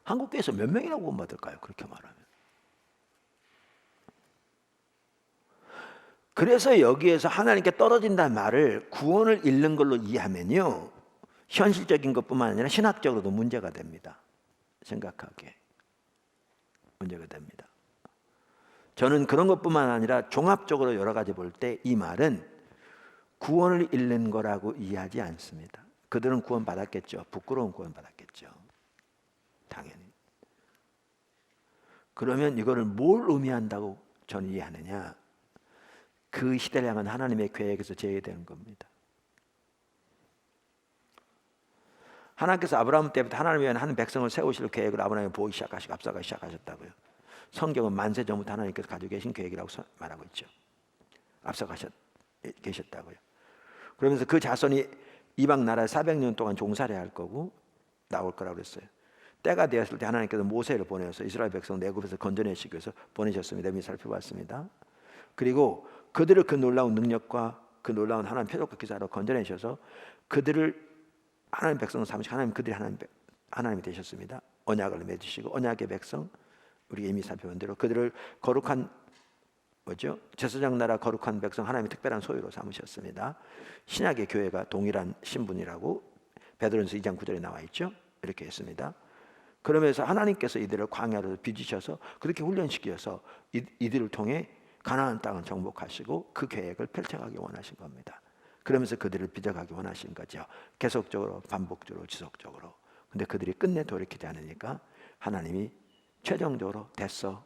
한국 교회에서 몇 명이나 구원받을까요? 그렇게 말하면. 그래서 여기에서 하나님께 떨어진다는 말을 구원을 잃는 걸로 이해하면요, 현실적인 것뿐만 아니라 신학적으로도 문제가 됩니다. 심각하게 문제가 됩니다. 저는 그런 것뿐만 아니라 종합적으로 여러 가지 볼 때 이 말은 구원을 잃는 거라고 이해하지 않습니다. 그들은 구원 받았겠죠. 부끄러운 구원 받았겠죠. 당연히. 그러면 이거를 뭘 의미한다고 저는 이해하느냐? 그 시대를 향한 하나님의 계획에서 제외되는 겁니다. 하나님께서 아브라함 때부터 하나님을 위한 한 백성을 세우실 계획을 아브라함이 보기 시작하시고 앞서가기 시작하셨다고요. 성경은 만세 전부터 하나님께서 가지고 계신 계획이라고 말하고 있죠. 앞서 계셨다고요. 그러면서 그 자손이 이방 나라에 400년 동안 종살이 할 거고 나올 거라고 그랬어요. 때가 되었을 때 하나님께서 모세를 보내서 이스라엘 백성 애굽에서 건져내시기 위해서 보내셨습니다. 이미 살펴봤습니다. 그리고 그들을 그 놀라운 능력과 그 놀라운 하나님 표적과 기사로 건져내셔서 그들을 하나님 백성을 삼으시고 그들이 하나님이 되셨습니다. 언약을 맺으시고 언약의 백성, 우리가 이미 살펴본 대로 그들을 거룩한 제사장 나라 거룩한 백성, 하나님의 특별한 소유로 삼으셨습니다. 신약의 교회가 동일한 신분이라고 베드로전서 2장 9절에 나와 있죠. 이렇게 했습니다. 그러면서 하나님께서 이들을 광야로 빚으셔서 그렇게 훈련시켜서 이들을 통해 가나안 땅을 정복하시고 그 계획을 펼쳐가기 원하신 겁니다. 그러면서 그들을 빚어가기 원하신 거죠. 계속적으로, 반복적으로, 지속적으로. 근데 그들이 끝내 돌이키지 않으니까 하나님이 최종적으로 됐어,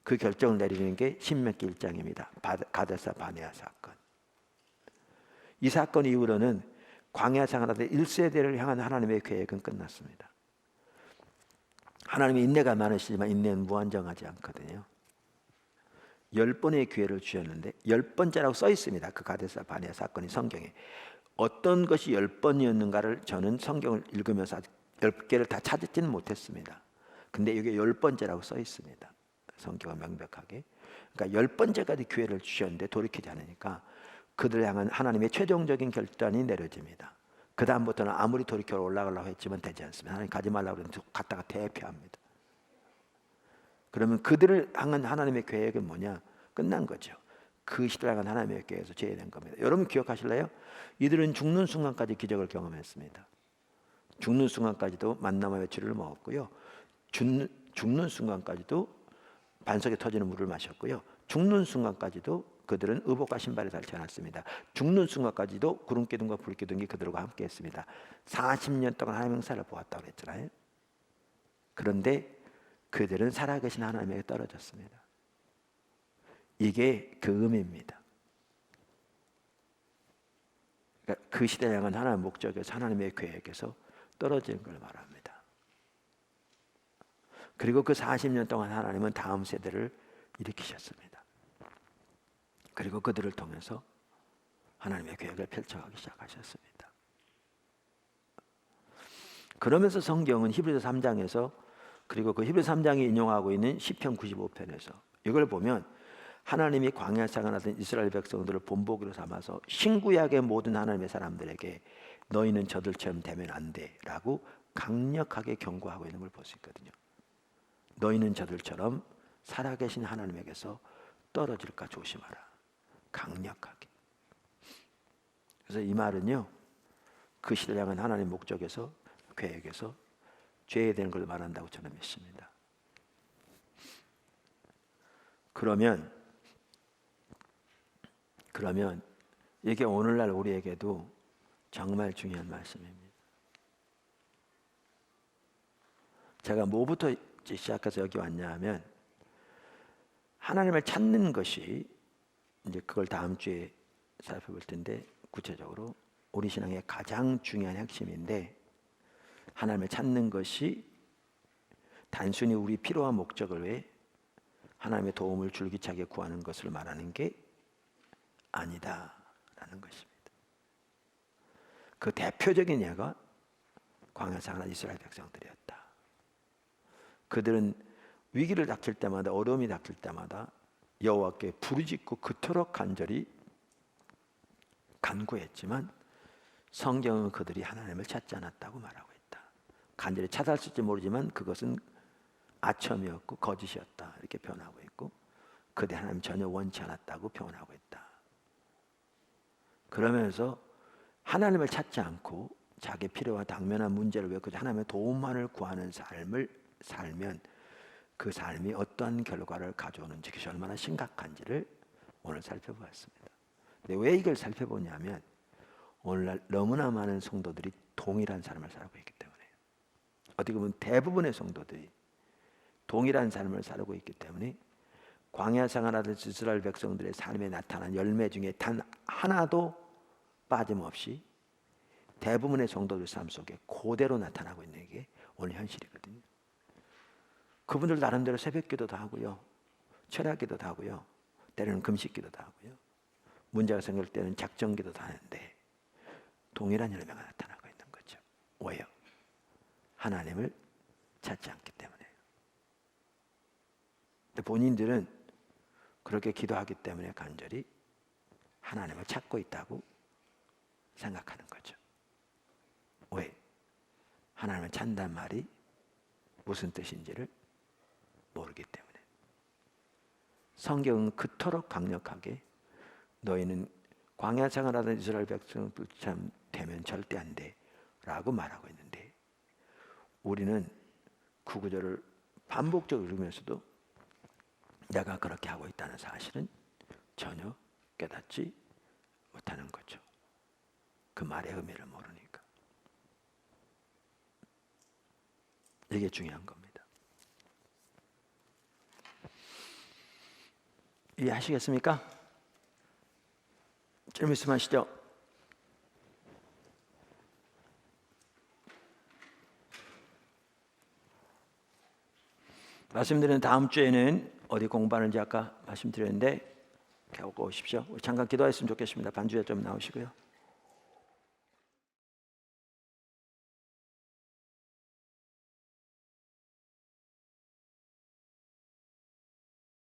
그 결정을 내리는 게 신명기 1장입니다. 가데사 바네아 사건. 이 사건 이후로는 광야 생활하던 1세대를 향한 하나님의 계획은 끝났습니다. 하나님의 인내가 많으시지만 인내는 무한정하지 않거든요. 10번의 기회를 주셨는데 10번째라고 써 있습니다. 그 가데스 바네아 사건이 성경에. 어떤 것이 10번이었는가를 저는 성경을 읽으면서 10개를 다 찾지는 못했습니다. 근데 이게 10번째라고 써 있습니다. 성경은 명백하게. 그러니까 10번째까지 기회를 주셨는데 돌이키지 않으니까 그들을 향한 하나님의 최종적인 결단이 내려집니다. 그 다음부터는 아무리 돌이켜 올라가려고 했지만 되지 않습니다. 하나님 가지 말라고 그러면 갔다가 대피합니다. 그러면 그들을 향한 하나님의 계획은 뭐냐? 끝난 거죠. 그 시대를 향한 하나님의 계획에서 제외된 겁니다. 여러분 기억하실래요? 이들은 죽는 순간까지 기적을 경험했습니다. 죽는 순간까지도 만나와 외출을 먹었고요. 죽는 순간까지도 반석에 터지는 물을 마셨고요. 죽는 순간까지도 그들은 의복과 신발을 닳지 않았습니다. 죽는 순간까지도 구름기둥과 불기둥이 그들과 함께 했습니다. 40년 동안 하나님의 행사를 보았다고 그랬잖아요. 그런데 그들은 살아계신 하나님에게 떨어졌습니다. 이게 그 의미입니다. 그러니까 그 시대를 향한 하나님의 목적에서 하나님의 계획에서 떨어지는 걸 말합니다. 그리고 그 40년 동안 하나님은 다음 세대를 일으키셨습니다. 그리고 그들을 통해서 하나님의 계획을 펼쳐가기 시작하셨습니다. 그러면서 성경은 히브리서 3장에서 그리고 그 히브리서 3장이 인용하고 있는 시편 95편에서 이걸 보면 하나님이 광야 생활하던 이스라엘 백성들을 본보기로 삼아서 신구약의 모든 하나님의 사람들에게 너희는 저들처럼 되면 안 돼라고 강력하게 경고하고 있는 걸 볼 수 있거든요. 너희는 저들처럼 살아계신 하나님에게서 떨어질까 조심하라. 강력하게. 그래서 이 말은요, 그 시대를 향한 하나님의 목적에서 계획에서 죄되는 걸 말한다고 저는 믿습니다. 그러면 이게 오늘날 우리에게도 정말 중요한 말씀입니다. 제가 뭐부터 시작해서 여기 왔냐 하면 하나님을 찾는 것이 이제 그걸 다음 주에 살펴볼 텐데 구체적으로 우리 신앙의 가장 중요한 핵심인데 하나님을 찾는 것이 단순히 우리 필요한 목적을 위해 하나님의 도움을 줄기차게 구하는 것을 말하는 게 아니다라는 것입니다. 그 대표적인 예가 광야 생활한 이스라엘 백성들이었다. 그들은 위기를 닥칠 때마다 어려움이 닥칠 때마다 여호와께 부르짖고 그토록 간절히 간구했지만 성경은 그들이 하나님을 찾지 않았다고 말하고 있다. 간절히 찾았을지 모르지만 그것은 아첨이었고 거짓이었다 이렇게 표현하고 있고 그들 하나님 전혀 원치 않았다고 표현하고 있다. 그러면서 하나님을 찾지 않고 자기 필요와 당면한 문제를 외우고 하나님의 도움만을 구하는 삶을 살면 그 삶이 어떠한 결과를 가져오는지 그것이 얼마나 심각한지를 오늘 살펴보았습니다. 근데 왜 이걸 살펴보냐면 오늘날 너무나 많은 성도들이 동일한 삶을 살고 있기 때문에 어떻게 보면 대부분의 성도들이 동일한 삶을 살고 있기 때문에 광야 생활하던 이스라엘 백성들의 삶에 나타난 열매 중에 단 하나도 빠짐없이 대부분의 성도들 삶 속에 그대로 나타나고 있는 게 오늘 현실이거든요. 그분들 나름대로 새벽기도도 하고요, 철야기도도 하고요, 때로는 금식기도도 하고요, 문제가 생길 때는 작정기도도 하는데 동일한 열매가 나타나고 있는 거죠. 왜요? 하나님을 찾지 않기 때문에. 본인들은 그렇게 기도하기 때문에 간절히 하나님을 찾고 있다고 생각하는 거죠. 왜? 하나님을 찾는다는 말이 무슨 뜻인지를 모르기 때문에. 성경은 그토록 강력하게 너희는 광야 생활하던 이스라엘 백성들처럼 되면 절대 안 돼 라고 말하고 있는데 우리는 그 구절을 반복적으로 읽으면서도 내가 그렇게 하고 있다는 사실은 전혀 깨닫지 못하는 거죠. 그 말의 의미를 모르니까. 이게 중요한 겁니다. 이해하시겠습니까? 좀 말씀하시죠. 말씀드린 다음 주에는 어디 공부하는지 아까 말씀드렸는데 오고 오십시오. 우리 잠깐 기도했으면 좋겠습니다. 반주에 좀 나오시고요.